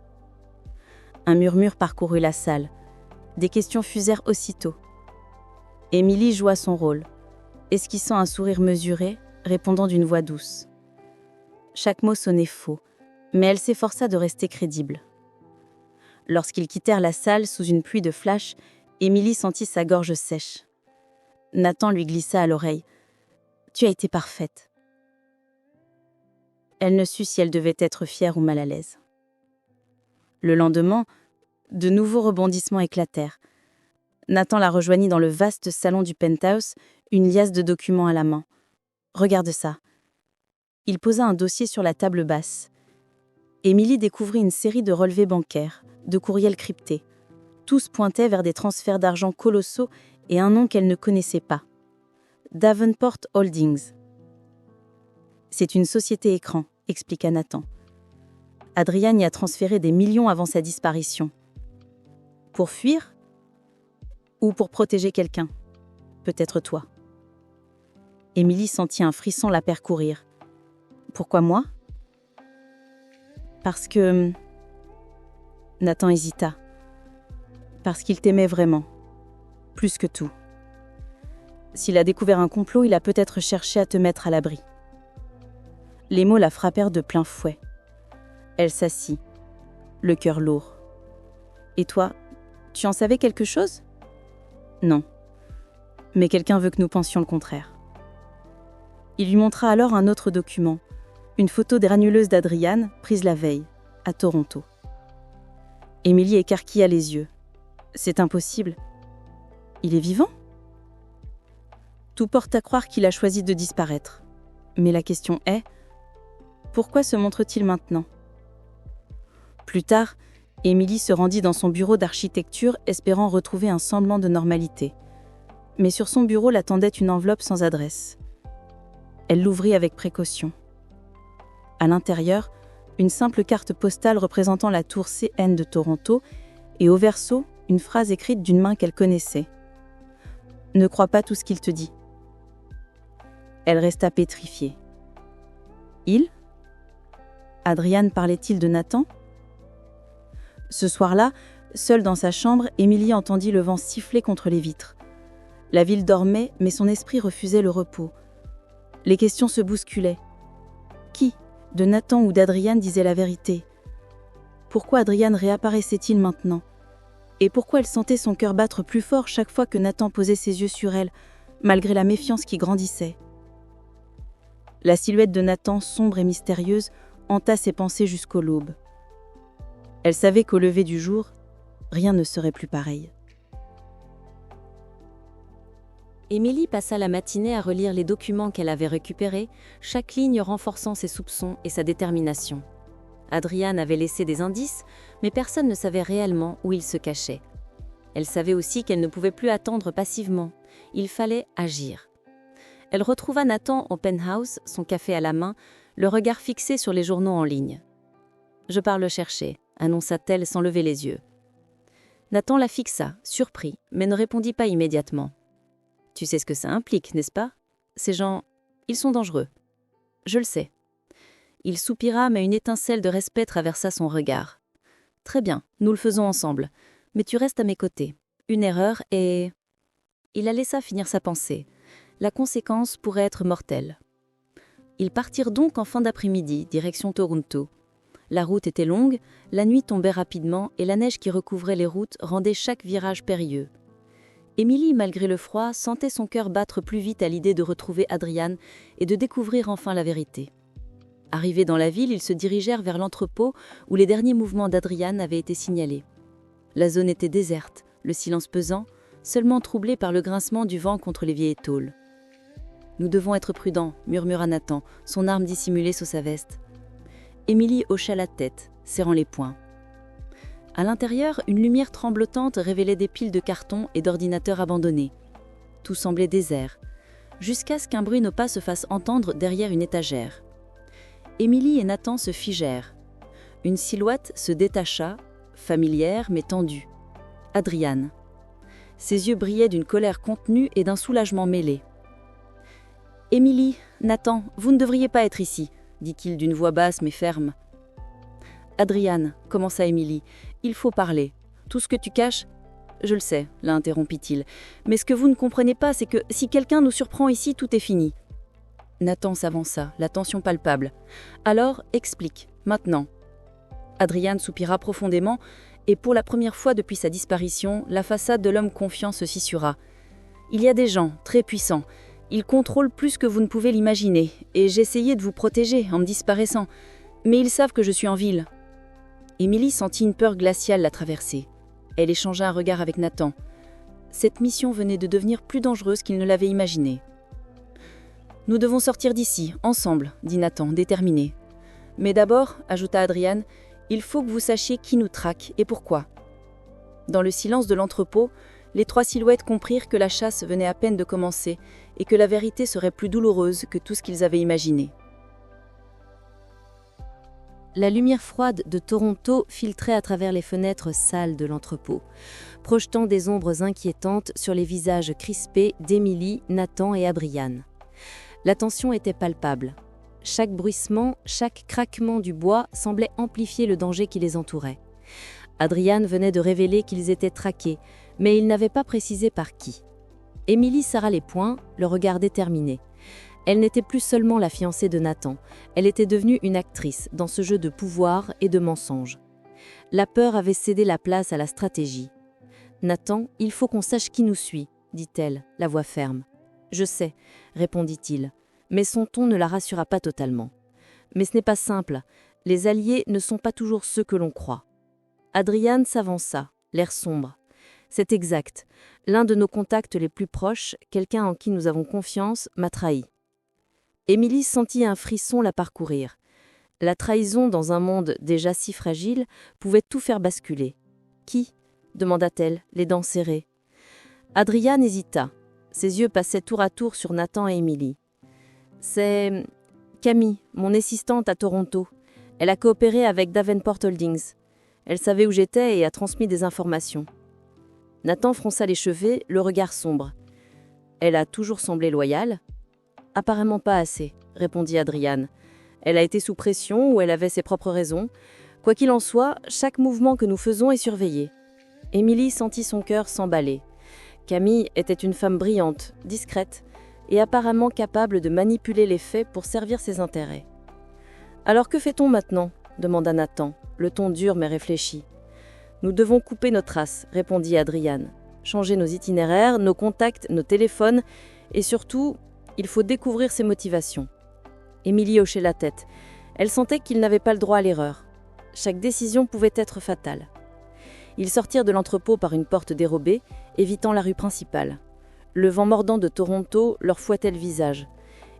Un murmure parcourut la salle. Des questions fusèrent aussitôt. Émilie joua son rôle, esquissant un sourire mesuré, répondant d'une voix douce. Chaque mot sonnait faux, mais elle s'efforça de rester crédible. Lorsqu'ils quittèrent la salle sous une pluie de flash, Émilie sentit sa gorge sèche. Nathan lui glissa à l'oreille. « Tu as été parfaite. » Elle ne sut si elle devait être fière ou mal à l'aise. Le lendemain, de nouveaux rebondissements éclatèrent. Nathan la rejoignit dans le vaste salon du penthouse, une liasse de documents à la main. « Regarde ça. » Il posa un dossier sur la table basse. Émilie découvrit une série de relevés bancaires, de courriels cryptés. Tous pointaient vers des transferts d'argent colossaux et un nom qu'elle ne connaissait pas. Davenport Holdings. C'est une société écran, expliqua Nathan. Adrienne y a transféré des millions avant sa disparition. Pour fuir ? Ou pour protéger quelqu'un ? Peut-être toi. Émilie sentit un frisson la parcourir. Pourquoi moi ? Parce que... Nathan hésita. Parce qu'il t'aimait vraiment. Plus que tout. S'il a découvert un complot, il a peut-être cherché à te mettre à l'abri. Les mots la frappèrent de plein fouet. Elle s'assit, le cœur lourd. Et toi, tu en savais quelque chose ? Non. Mais quelqu'un veut que nous pensions le contraire. Il lui montra alors un autre document, une photo granuleuse d'Adrienne, prise la veille, à Toronto. Émilie écarquilla les yeux. C'est impossible. Il est vivant ? Tout porte à croire qu'il a choisi de disparaître. Mais la question est, pourquoi se montre-t-il maintenant ? Plus tard, Émilie se rendit dans son bureau d'architecture espérant retrouver un semblant de normalité. Mais sur son bureau l'attendait une enveloppe sans adresse. Elle l'ouvrit avec précaution. À l'intérieur, une simple carte postale représentant la tour CN de Toronto et au verso, une phrase écrite d'une main qu'elle connaissait. « Ne crois pas tout ce qu'il te dit. » Elle resta pétrifiée. « Il ? Adrienne parlait-il de Nathan ? Ce soir-là, seule dans sa chambre, Émilie entendit le vent siffler contre les vitres. La ville dormait, mais son esprit refusait le repos. Les questions se bousculaient. Qui, de Nathan ou d'Adrienne, disait la vérité ? Pourquoi Adrienne réapparaissait-il maintenant ? Et pourquoi elle sentait son cœur battre plus fort chaque fois que Nathan posait ses yeux sur elle, malgré la méfiance qui grandissait ? La silhouette de Nathan, sombre et mystérieuse, hanta ses pensées jusqu'au l'aube. Elle savait qu'au lever du jour, rien ne serait plus pareil. Émilie passa la matinée à relire les documents qu'elle avait récupérés, chaque ligne renforçant ses soupçons et sa détermination. Adrienne avait laissé des indices, mais personne ne savait réellement où il se cachait. Elle savait aussi qu'elle ne pouvait plus attendre passivement. Il fallait agir. Elle retrouva Nathan au penthouse, son café à la main, le regard fixé sur les journaux en ligne. « Je pars le chercher », annonça-t-elle sans lever les yeux. Nathan la fixa, surpris, mais ne répondit pas immédiatement. « Tu sais ce que ça implique, n'est-ce pas ? Ces gens, ils sont dangereux. »« Je le sais. » Il soupira, mais une étincelle de respect traversa son regard. « Très bien, nous le faisons ensemble. Mais tu restes à mes côtés. Une erreur et... » Il la laissa finir sa pensée. La conséquence pourrait être mortelle. Ils partirent donc en fin d'après-midi, direction Toronto. La route était longue, la nuit tombait rapidement et la neige qui recouvrait les routes rendait chaque virage périlleux. Émilie, malgré le froid, sentait son cœur battre plus vite à l'idée de retrouver Adrian et de découvrir enfin la vérité. Arrivés dans la ville, ils se dirigèrent vers l'entrepôt où les derniers mouvements d'Adrian avaient été signalés. La zone était déserte, le silence pesant, seulement troublé par le grincement du vent contre les vieilles tôles. « Nous devons être prudents », murmura Nathan, son arme dissimulée sous sa veste. Émilie hocha la tête, serrant les poings. À l'intérieur, une lumière tremblotante révélait des piles de cartons et d'ordinateurs abandonnés. Tout semblait désert, jusqu'à ce qu'un bruit nos pas se fasse entendre derrière une étagère. Émilie et Nathan se figèrent. Une silhouette se détacha, familière mais tendue. Adrian. Ses yeux brillaient d'une colère contenue et d'un soulagement mêlé. « Émilie, Nathan, vous ne devriez pas être ici », dit-il d'une voix basse mais ferme. « Adrian, commença Émilie, il faut parler. Tout ce que tu caches… » « Je le sais, l'interrompit-il. Mais ce que vous ne comprenez pas, c'est que si quelqu'un nous surprend ici, tout est fini. Nathan s'avança, la tension palpable. Alors, explique, maintenant. Adrian soupira profondément, et pour la première fois depuis sa disparition, la façade de l'homme confiant se scissura. Il y a des gens, très puissants. Ils contrôlent plus que vous ne pouvez l'imaginer, et j'essayais de vous protéger en me disparaissant. Mais ils savent que je suis en ville. Émilie sentit une peur glaciale la traverser. Elle échangea un regard avec Nathan. Cette mission venait de devenir plus dangereuse qu'il ne l'avait imaginé. « Nous devons sortir d'ici, ensemble, » dit Nathan, déterminé. « Mais d'abord, » ajouta Adrian, « il faut que vous sachiez qui nous traque et pourquoi. » Dans le silence de l'entrepôt, les trois silhouettes comprirent que la chasse venait à peine de commencer et que la vérité serait plus douloureuse que tout ce qu'ils avaient imaginé. La lumière froide de Toronto filtrait à travers les fenêtres sales de l'entrepôt, projetant des ombres inquiétantes sur les visages crispés d'Émilie, Nathan et Adrian. La tension était palpable. Chaque bruissement, chaque craquement du bois semblait amplifier le danger qui les entourait. Adrian venait de révéler qu'ils étaient traqués, mais il n'avait pas précisé par qui. Émilie serra les poings, le regard déterminé. Elle n'était plus seulement la fiancée de Nathan, elle était devenue une actrice dans ce jeu de pouvoir et de mensonges. La peur avait cédé la place à la stratégie. « Nathan, il faut qu'on sache qui nous suit », dit-elle, la voix ferme. « Je sais », répondit-il, mais son ton ne la rassura pas totalement. « Mais ce n'est pas simple, les alliés ne sont pas toujours ceux que l'on croit. » Adrian s'avança, l'air sombre. « C'est exact, l'un de nos contacts les plus proches, quelqu'un en qui nous avons confiance, m'a trahi. » Émilie sentit un frisson la parcourir. La trahison dans un monde déjà si fragile pouvait tout faire basculer. « Qui ?» demanda-t-elle, les dents serrées. Adrian hésita. Ses yeux passaient tour à tour sur Nathan et Émilie. « C'est Camille, mon assistante à Toronto. Elle a coopéré avec Davenport Holdings. Elle savait où j'étais et a transmis des informations. » Nathan fronça les cheveux, le regard sombre. « Elle a toujours semblé loyale ?» « Apparemment pas assez, » répondit Adrian. « Elle a été sous pression ou elle avait ses propres raisons. Quoi qu'il en soit, chaque mouvement que nous faisons est surveillé. » Émilie sentit son cœur s'emballer. Camille était une femme brillante, discrète, et apparemment capable de manipuler les faits pour servir ses intérêts. « Alors que fait-on maintenant ?» demanda Nathan, le ton dur mais réfléchi. « Nous devons couper nos traces, » répondit Adrian. « Changer nos itinéraires, nos contacts, nos téléphones, et surtout... il faut découvrir ses motivations. » Émilie hochait la tête. Elle sentait qu'il n'avait pas le droit à l'erreur. Chaque décision pouvait être fatale. Ils sortirent de l'entrepôt par une porte dérobée, évitant la rue principale. Le vent mordant de Toronto leur fouettait le visage.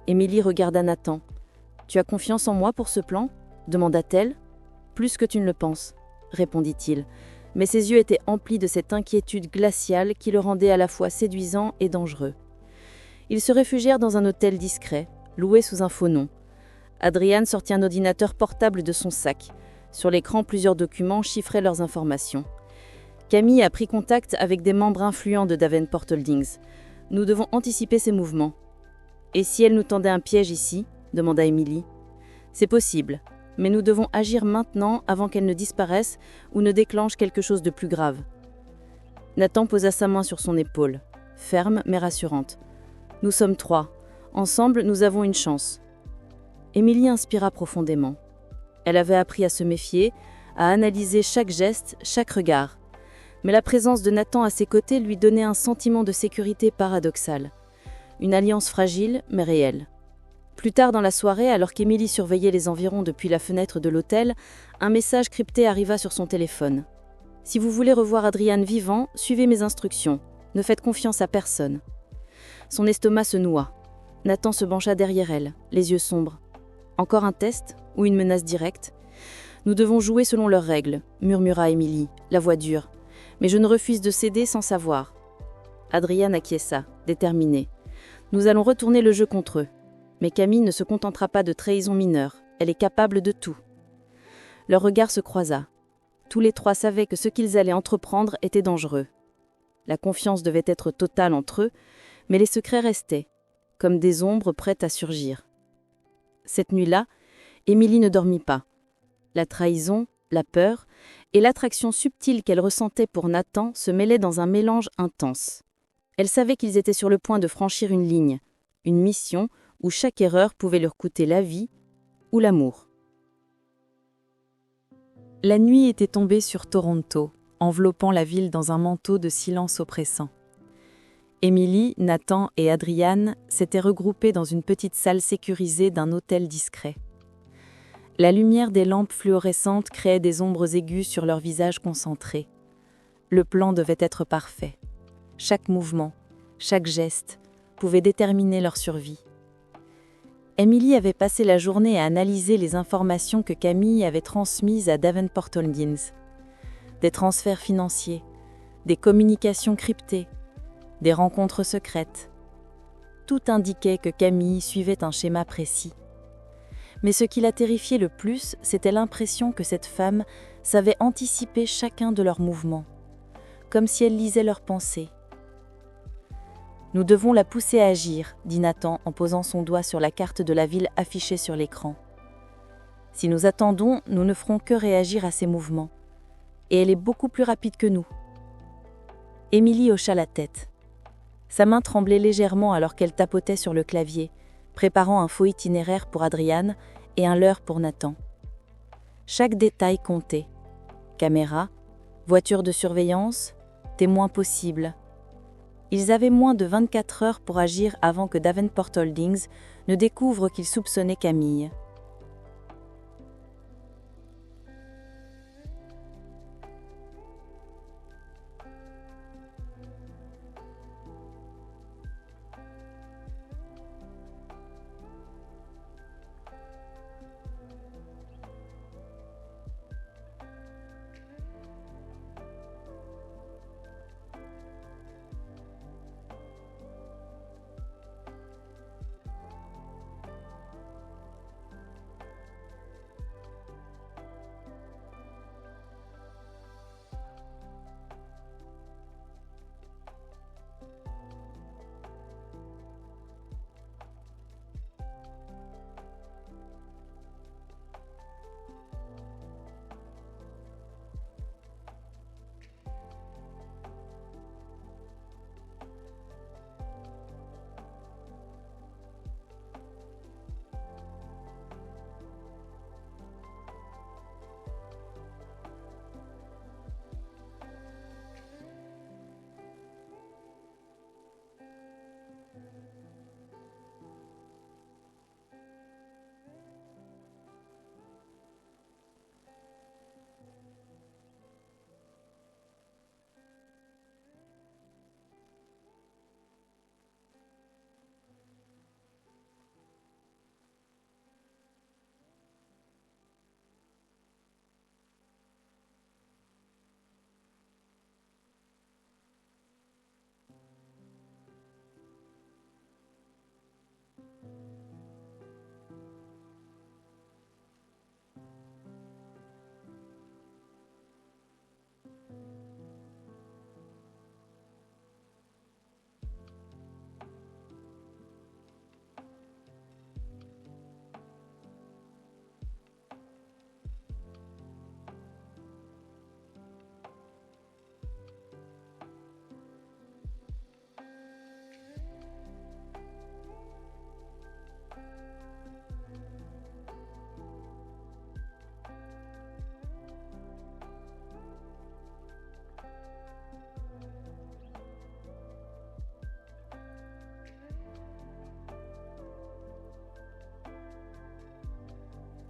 Émilie regarda Nathan. « Tu as confiance en moi pour ce plan ?» demanda-t-elle. « Plus que tu ne le penses », répondit-il. Mais ses yeux étaient emplis de cette inquiétude glaciale qui le rendait à la fois séduisant et dangereux. Ils se réfugièrent dans un hôtel discret, loué sous un faux nom. Adrian sortit un ordinateur portable de son sac. Sur l'écran, plusieurs documents chiffraient leurs informations. Camille a pris contact avec des membres influents de Davenport Holdings. Nous devons anticiper ses mouvements. « Et si elle nous tendait un piège ici ?» demanda Émilie. « C'est possible, mais nous devons agir maintenant avant qu'elle ne disparaisse ou ne déclenche quelque chose de plus grave. » Nathan posa sa main sur son épaule, ferme mais rassurante. « Nous sommes trois. Ensemble, nous avons une chance. » Émilie inspira profondément. Elle avait appris à se méfier, à analyser chaque geste, chaque regard. Mais la présence de Nathan à ses côtés lui donnait un sentiment de sécurité paradoxal. Une alliance fragile, mais réelle. Plus tard dans la soirée, alors qu'Émilie surveillait les environs depuis la fenêtre de l'hôtel, un message crypté arriva sur son téléphone. « Si vous voulez revoir Adrian vivant, suivez mes instructions. Ne faites confiance à personne. » Son estomac se noua. Nathan se pencha derrière elle, les yeux sombres. « Encore un test ou une menace directe ? Nous devons jouer selon leurs règles, » murmura Émilie, la voix dure. « Mais je ne refuse de céder sans savoir. » Adrian acquiesça, déterminé. « Nous allons retourner le jeu contre eux. Mais Camille ne se contentera pas de trahison mineure, elle est capable de tout. » Leur regard se croisa. Tous les trois savaient que ce qu'ils allaient entreprendre était dangereux. La confiance devait être totale entre eux, mais les secrets restaient, comme des ombres prêtes à surgir. Cette nuit-là, Émilie ne dormit pas. La trahison, la peur et l'attraction subtile qu'elle ressentait pour Nathan se mêlaient dans un mélange intense. Elle savait qu'ils étaient sur le point de franchir une ligne, une mission où chaque erreur pouvait leur coûter la vie ou l'amour. La nuit était tombée sur Toronto, enveloppant la ville dans un manteau de silence oppressant. Émilie, Nathan et Adrian s'étaient regroupés dans une petite salle sécurisée d'un hôtel discret. La lumière des lampes fluorescentes créait des ombres aiguës sur leurs visages concentrés. Le plan devait être parfait. Chaque mouvement, chaque geste pouvait déterminer leur survie. Émilie avait passé la journée à analyser les informations que Camille avait transmises à Davenport Holdings. Des transferts financiers, des communications cryptées, des rencontres secrètes. Tout indiquait que Camille suivait un schéma précis. Mais ce qui la terrifiait le plus, c'était l'impression que cette femme savait anticiper chacun de leurs mouvements, comme si elle lisait leurs pensées. « Nous devons la pousser à agir, » dit Nathan en posant son doigt sur la carte de la ville affichée sur l'écran. « Si nous attendons, nous ne ferons que réagir à ses mouvements. Et elle est beaucoup plus rapide que nous. » Émilie hocha la tête. Sa main tremblait légèrement alors qu'elle tapotait sur le clavier, préparant un faux itinéraire pour Adrian et un leurre pour Nathan. Chaque détail comptait. Caméra, voiture de surveillance, témoins possibles. Ils avaient moins de 24 heures pour agir avant que Davenport Holdings ne découvre qu'ils soupçonnaient Camille.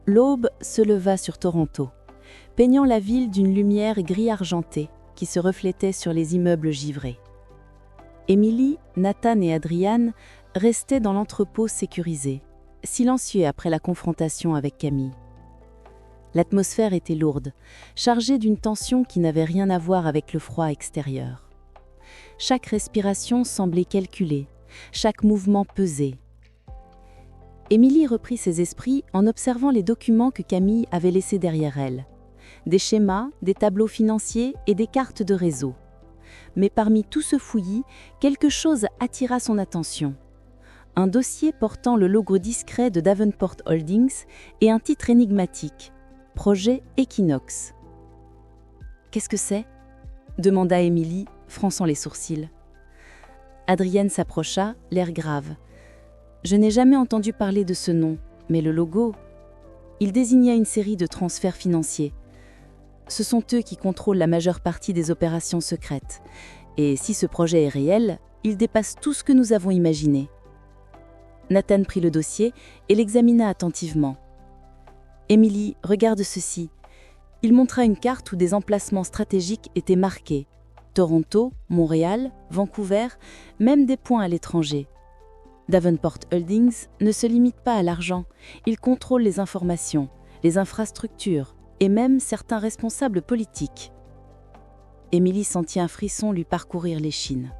L'aube se leva sur Toronto, peignant la ville d'une lumière gris-argentée qui se reflétait sur les immeubles givrés. Emily, Nathan et Adrian restaient dans l'entrepôt sécurisé, silencieux après la confrontation avec Camille. L'atmosphère était lourde, chargée d'une tension qui n'avait rien à voir avec le froid extérieur. Chaque respiration semblait calculée, chaque mouvement pesé. Émilie reprit ses esprits en observant les documents que Camille avait laissés derrière elle. Des schémas, des tableaux financiers et des cartes de réseau. Mais parmi tout ce fouillis, quelque chose attira son attention. Un dossier portant le logo discret de Davenport Holdings et un titre énigmatique. Projet Equinox. « Qu'est-ce que c'est ?» demanda Émilie, fronçant les sourcils. Adrienne s'approcha, l'air grave. « Je n'ai jamais entendu parler de ce nom, mais le logo... » Il désignait une série de transferts financiers. Ce sont eux qui contrôlent la majeure partie des opérations secrètes. Et si ce projet est réel, il dépasse tout ce que nous avons imaginé. Nathan prit le dossier et l'examina attentivement. « Émilie, regarde ceci. » Il montra une carte où des emplacements stratégiques étaient marqués. Toronto, Montréal, Vancouver, même des points à l'étranger. Davenport Holdings ne se limite pas à l'argent. Il contrôle les informations, les infrastructures et même certains responsables politiques. Émilie sentit un frisson lui parcourir l'échine.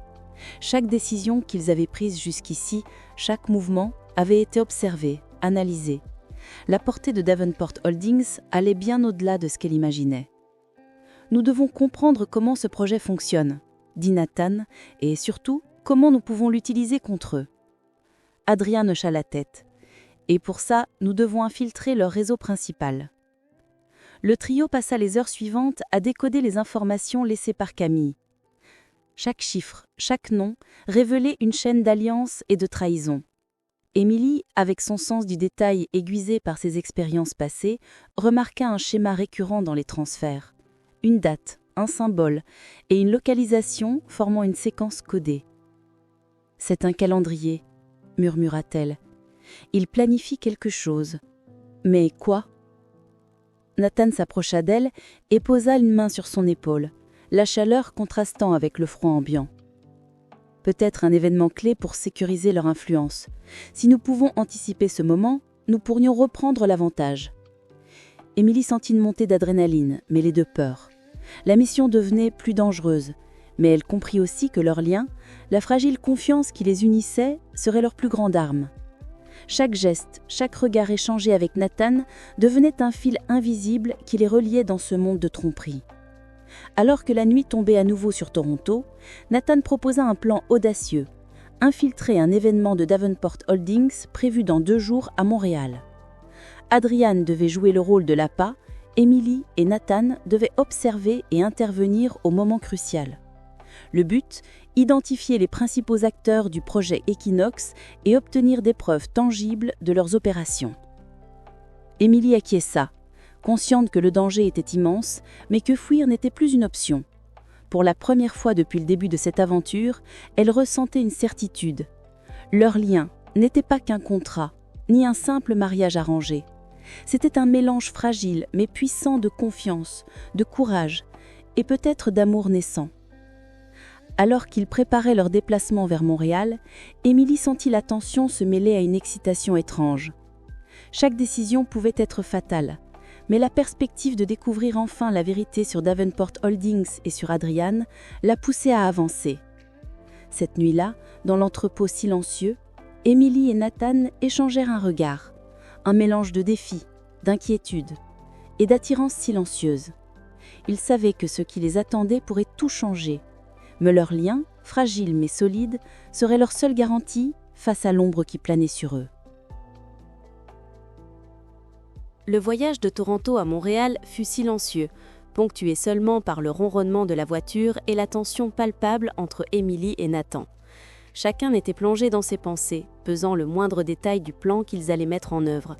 Chaque décision qu'ils avaient prise jusqu'ici, chaque mouvement avait été observé, analysé. La portée de Davenport Holdings allait bien au-delà de ce qu'elle imaginait. « Nous devons comprendre comment ce projet fonctionne, » dit Nathan, et surtout, comment nous pouvons l'utiliser contre eux. Adrien hocha la tête. « Et pour ça, nous devons infiltrer leur réseau principal. » Le trio passa les heures suivantes à décoder les informations laissées par Camille. Chaque chiffre, chaque nom, révélait une chaîne d'alliances et de trahisons. Émilie, avec son sens du détail aiguisé par ses expériences passées, remarqua un schéma récurrent dans les transferts. Une date, un symbole et une localisation formant une séquence codée. « C'est un calendrier », murmura-t-elle. « Il planifie quelque chose. Mais quoi ?» Nathan s'approcha d'elle et posa une main sur son épaule, la chaleur contrastant avec le froid ambiant. Peut-être un événement clé pour sécuriser leur influence. Si nous pouvons anticiper ce moment, nous pourrions reprendre l'avantage. Émilie sentit une montée d'adrénaline, mêlée de peur. La mission devenait plus dangereuse, mais elle comprit aussi que leur lien, la fragile confiance qui les unissait, serait leur plus grande arme. Chaque geste, chaque regard échangé avec Nathan devenait un fil invisible qui les reliait dans ce monde de tromperie. Alors que la nuit tombait à nouveau sur Toronto, Nathan proposa un plan audacieux, infiltrer un événement de Davenport Holdings prévu dans 2 jours à Montréal. Adrian devait jouer le rôle de l'appât, Émilie et Nathan devaient observer et intervenir au moment crucial. Le but, identifier les principaux acteurs du projet Equinox et obtenir des preuves tangibles de leurs opérations. Émilie acquiesça, consciente que le danger était immense, mais que fuir n'était plus une option. Pour la première fois depuis le début de cette aventure, elle ressentait une certitude. Leur lien n'était pas qu'un contrat, ni un simple mariage arrangé. C'était un mélange fragile mais puissant de confiance, de courage et peut-être d'amour naissant. Alors qu'ils préparaient leur déplacement vers Montréal, Émilie sentit la tension se mêler à une excitation étrange. Chaque décision pouvait être fatale, mais la perspective de découvrir enfin la vérité sur Davenport Holdings et sur Adrian la poussait à avancer. Cette nuit-là, dans l'entrepôt silencieux, Émilie et Nathan échangèrent un regard, un mélange de défi, d'inquiétude et d'attirance silencieuse. Ils savaient que ce qui les attendait pourrait tout changer, mais leur lien, fragile mais solide, serait leur seule garantie face à l'ombre qui planait sur eux. Le voyage de Toronto à Montréal fut silencieux, ponctué seulement par le ronronnement de la voiture et la tension palpable entre Émilie et Nathan. Chacun était plongé dans ses pensées, pesant le moindre détail du plan qu'ils allaient mettre en œuvre.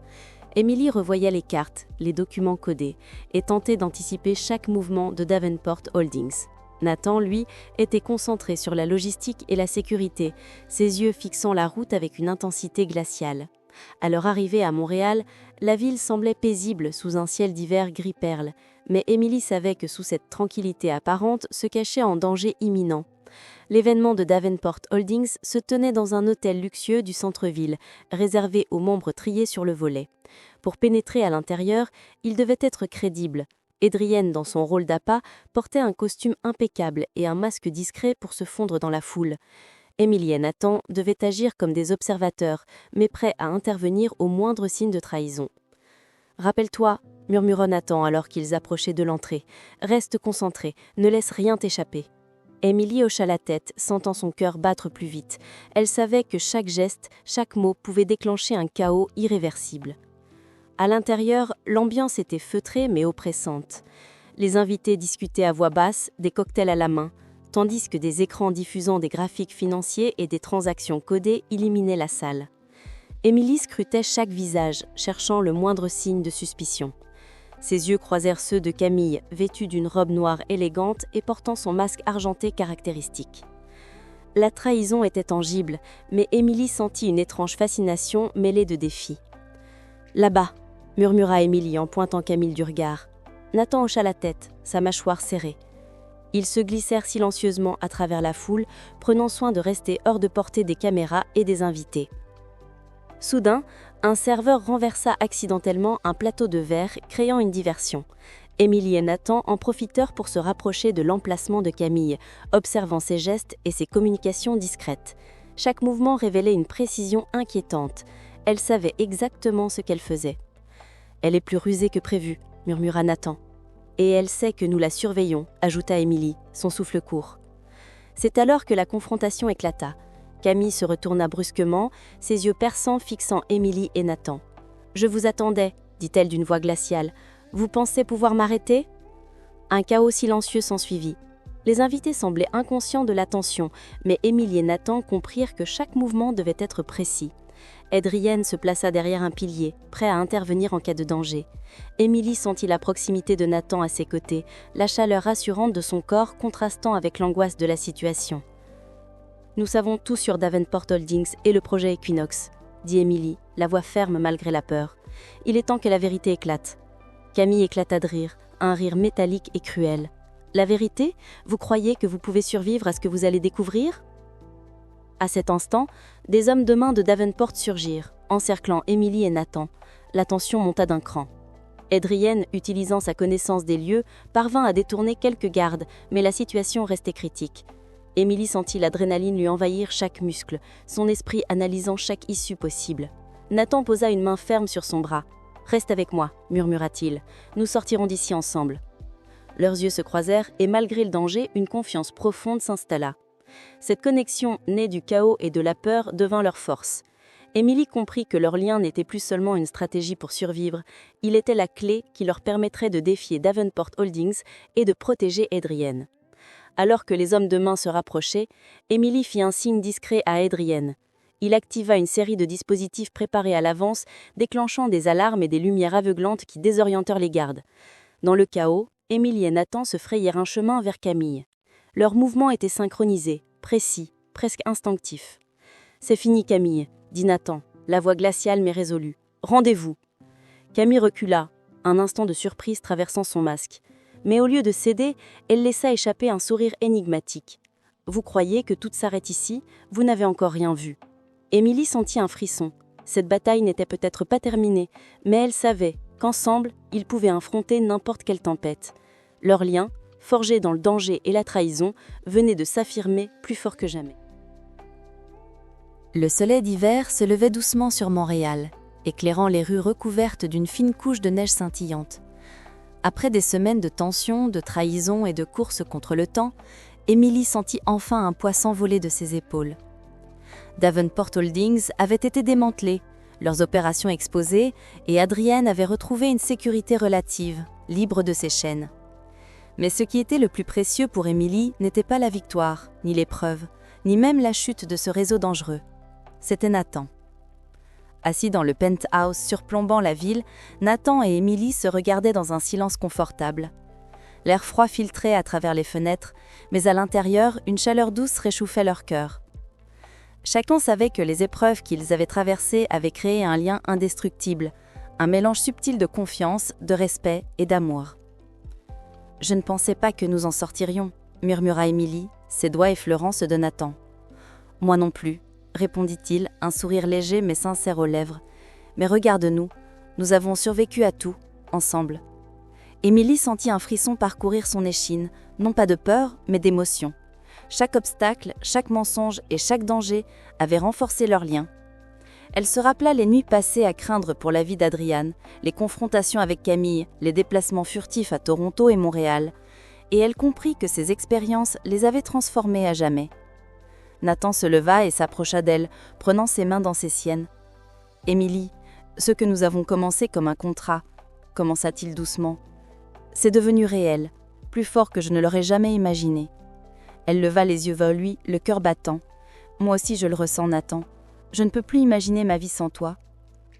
Émilie revoyait les cartes, les documents codés, et tentait d'anticiper chaque mouvement de Davenport Holdings. Nathan, lui, était concentré sur la logistique et la sécurité, ses yeux fixant la route avec une intensité glaciale. À leur arrivée à Montréal, la ville semblait paisible sous un ciel d'hiver gris-perle, mais Émilie savait que sous cette tranquillité apparente se cachait un danger imminent. L'événement de Davenport Holdings se tenait dans un hôtel luxueux du centre-ville, réservé aux membres triés sur le volet. Pour pénétrer à l'intérieur, il devait être crédible. Adrienne, dans son rôle d'appât, portait un costume impeccable et un masque discret pour se fondre dans la foule. Émilie et Nathan devaient agir comme des observateurs, mais prêts à intervenir au moindre signe de trahison. « Rappelle-toi », murmura Nathan alors qu'ils approchaient de l'entrée. « Reste concentré, ne laisse rien t'échapper. » Émilie hocha la tête, sentant son cœur battre plus vite. Elle savait que chaque geste, chaque mot pouvait déclencher un chaos irréversible. À l'intérieur, l'ambiance était feutrée mais oppressante. Les invités discutaient à voix basse, des cocktails à la main, tandis que des écrans diffusant des graphiques financiers et des transactions codées illuminaient la salle. Émilie scrutait chaque visage, cherchant le moindre signe de suspicion. Ses yeux croisèrent ceux de Camille, vêtue d'une robe noire élégante et portant son masque argenté caractéristique. La trahison était tangible, mais Émilie sentit une étrange fascination mêlée de défi. « Là-bas », murmura Émilie en pointant Camille du regard. Nathan hocha la tête, sa mâchoire serrée. Ils se glissèrent silencieusement à travers la foule, prenant soin de rester hors de portée des caméras et des invités. Soudain, un serveur renversa accidentellement un plateau de verre, créant une diversion. Émilie et Nathan en profitèrent pour se rapprocher de l'emplacement de Camille, observant ses gestes et ses communications discrètes. Chaque mouvement révélait une précision inquiétante. Elle savait exactement ce qu'elle faisait. « Elle est plus rusée que prévu », murmura Nathan. « Et elle sait que nous la surveillons », ajouta Émilie, son souffle court. C'est alors que la confrontation éclata. Camille se retourna brusquement, ses yeux perçants fixant Émilie et Nathan. « Je vous attendais », dit-elle d'une voix glaciale. « Vous pensez pouvoir m'arrêter ?» Un chaos silencieux s'ensuivit. Les invités semblaient inconscients de la tension, mais Émilie et Nathan comprirent que chaque mouvement devait être précis. Adrienne se plaça derrière un pilier, prêt à intervenir en cas de danger. Émilie sentit la proximité de Nathan à ses côtés, la chaleur rassurante de son corps contrastant avec l'angoisse de la situation. « Nous savons tout sur Davenport Holdings et le projet Equinox, » dit Émilie, la voix ferme malgré la peur. « Il est temps que la vérité éclate. » Camille éclata de rire, un rire métallique et cruel. « La vérité ? Vous croyez que vous pouvez survivre à ce que vous allez découvrir ?» À cet instant, des hommes de main de Davenport surgirent, encerclant Émilie et Nathan. La tension monta d'un cran. Adrienne, utilisant sa connaissance des lieux, parvint à détourner quelques gardes, mais la situation restait critique. Émilie sentit l'adrénaline lui envahir chaque muscle, son esprit analysant chaque issue possible. Nathan posa une main ferme sur son bras. « Reste avec moi », murmura-t-il. « Nous sortirons d'ici ensemble. » Leurs yeux se croisèrent et malgré le danger, une confiance profonde s'installa. Cette connexion, née du chaos et de la peur, devint leur force. Émilie comprit que leur lien n'était plus seulement une stratégie pour survivre, il était la clé qui leur permettrait de défier Davenport Holdings et de protéger Adrienne. Alors que les hommes de main se rapprochaient, Émilie fit un signe discret à Adrienne. Il activa une série de dispositifs préparés à l'avance, déclenchant des alarmes et des lumières aveuglantes qui désorientèrent les gardes. Dans le chaos, Émilie et Nathan se frayèrent un chemin vers Camille. Leurs mouvements étaient synchronisés, précis, presque instinctifs. « C'est fini, Camille », dit Nathan, la voix glaciale mais résolue. « Rendez-vous !» Camille recula, un instant de surprise traversant son masque. Mais au lieu de céder, elle laissa échapper un sourire énigmatique. « Vous croyez que tout s'arrête ici ? Vous n'avez encore rien vu. » Émilie sentit un frisson. Cette bataille n'était peut-être pas terminée, mais elle savait qu'ensemble, ils pouvaient affronter n'importe quelle tempête. Leur lien, forgé dans le danger et la trahison, venait de s'affirmer plus fort que jamais. Le soleil d'hiver se levait doucement sur Montréal, éclairant les rues recouvertes d'une fine couche de neige scintillante. Après des semaines de tension, de trahison et de course contre le temps, Émilie sentit enfin un poids s'envoler de ses épaules. Davenport Holdings avait été démantelé, leurs opérations exposées, et Adrienne avait retrouvé une sécurité relative, libre de ses chaînes. Mais ce qui était le plus précieux pour Émilie n'était pas la victoire, ni l'épreuve, ni même la chute de ce réseau dangereux. C'était Nathan. Assis dans le penthouse surplombant la ville, Nathan et Émilie se regardaient dans un silence confortable. L'air froid filtrait à travers les fenêtres, mais à l'intérieur, une chaleur douce réchauffait leur cœur. Chacun savait que les épreuves qu'ils avaient traversées avaient créé un lien indestructible, un mélange subtil de confiance, de respect et d'amour. « Je ne pensais pas que nous en sortirions », murmura Émilie, ses doigts effleurant ceux de Nathan. « Moi non plus », répondit-il, un sourire léger mais sincère aux lèvres. « Mais regarde-nous, nous avons survécu à tout, ensemble. » Émilie sentit un frisson parcourir son échine, non pas de peur, mais d'émotion. Chaque obstacle, chaque mensonge et chaque danger avaient renforcé leur lien. Elle se rappela les nuits passées à craindre pour la vie d'Adriane, les confrontations avec Camille, les déplacements furtifs à Toronto et Montréal, et elle comprit que ces expériences les avaient transformées à jamais. Nathan se leva et s'approcha d'elle, prenant ses mains dans ses siennes. « Émilie, ce que nous avons commencé comme un contrat, commença-t-il doucement, c'est devenu réel, plus fort que je ne l'aurais jamais imaginé. » Elle leva les yeux vers lui, le cœur battant. « Moi aussi je le ressens, Nathan. Je ne peux plus imaginer ma vie sans toi. »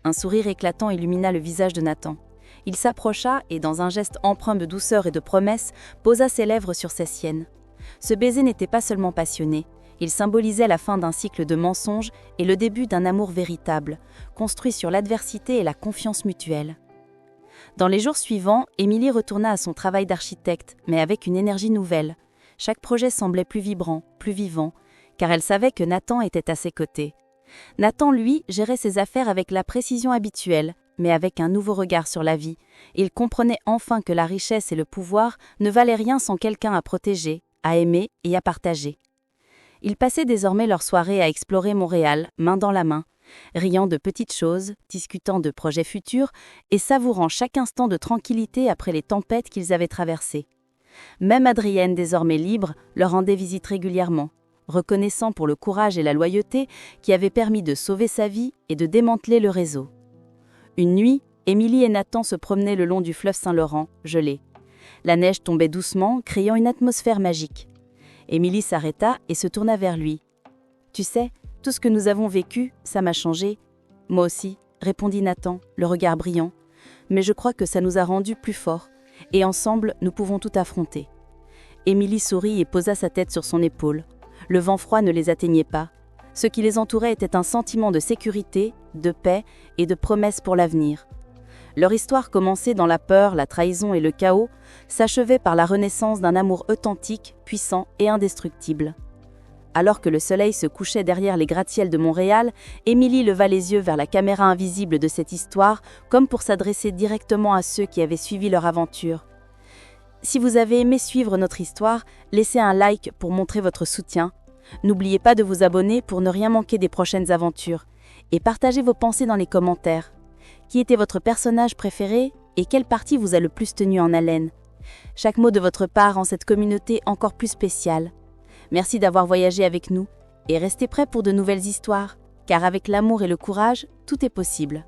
Un sourire éclatant illumina le visage de Nathan. Il s'approcha et, dans un geste empreint de douceur et de promesse, posa ses lèvres sur ses siennes. Ce baiser n'était pas seulement passionné, il symbolisait la fin d'un cycle de mensonges et le début d'un amour véritable, construit sur l'adversité et la confiance mutuelle. Dans les jours suivants, Émilie retourna à son travail d'architecte, mais avec une énergie nouvelle. Chaque projet semblait plus vibrant, plus vivant, car elle savait que Nathan était à ses côtés. Nathan, lui, gérait ses affaires avec la précision habituelle, mais avec un nouveau regard sur la vie. Il comprenait enfin que la richesse et le pouvoir ne valaient rien sans quelqu'un à protéger, à aimer et à partager. Ils passaient désormais leur soirée à explorer Montréal, main dans la main, riant de petites choses, discutant de projets futurs et savourant chaque instant de tranquillité après les tempêtes qu'ils avaient traversées. Même Adrienne, désormais libre, leur rendait visite régulièrement, reconnaissant pour le courage et la loyauté qui avaient permis de sauver sa vie et de démanteler le réseau. Une nuit, Émilie et Nathan se promenaient le long du fleuve Saint-Laurent, gelé. La neige tombait doucement, créant une atmosphère magique. Émilie s'arrêta et se tourna vers lui. « Tu sais, tout ce que nous avons vécu, ça m'a changé. »« Moi aussi, » répondit Nathan, le regard brillant. « Mais je crois que ça nous a rendus plus forts, et ensemble, nous pouvons tout affronter. » Émilie sourit et posa sa tête sur son épaule. Le vent froid ne les atteignait pas. Ce qui les entourait était un sentiment de sécurité, de paix et de promesse pour l'avenir. Leur histoire, commencée dans la peur, la trahison et le chaos, s'achevait par la renaissance d'un amour authentique, puissant et indestructible. Alors que le soleil se couchait derrière les gratte-ciels de Montréal, Émilie leva les yeux vers la caméra invisible de cette histoire, comme pour s'adresser directement à ceux qui avaient suivi leur aventure. Si vous avez aimé suivre notre histoire, laissez un like pour montrer votre soutien. N'oubliez pas de vous abonner pour ne rien manquer des prochaines aventures. Et partagez vos pensées dans les commentaires. Qui était votre personnage préféré et quelle partie vous a le plus tenu en haleine? Chaque mot de votre part rend cette communauté encore plus spéciale. Merci d'avoir voyagé avec nous et restez prêts pour de nouvelles histoires, car avec l'amour et le courage, tout est possible.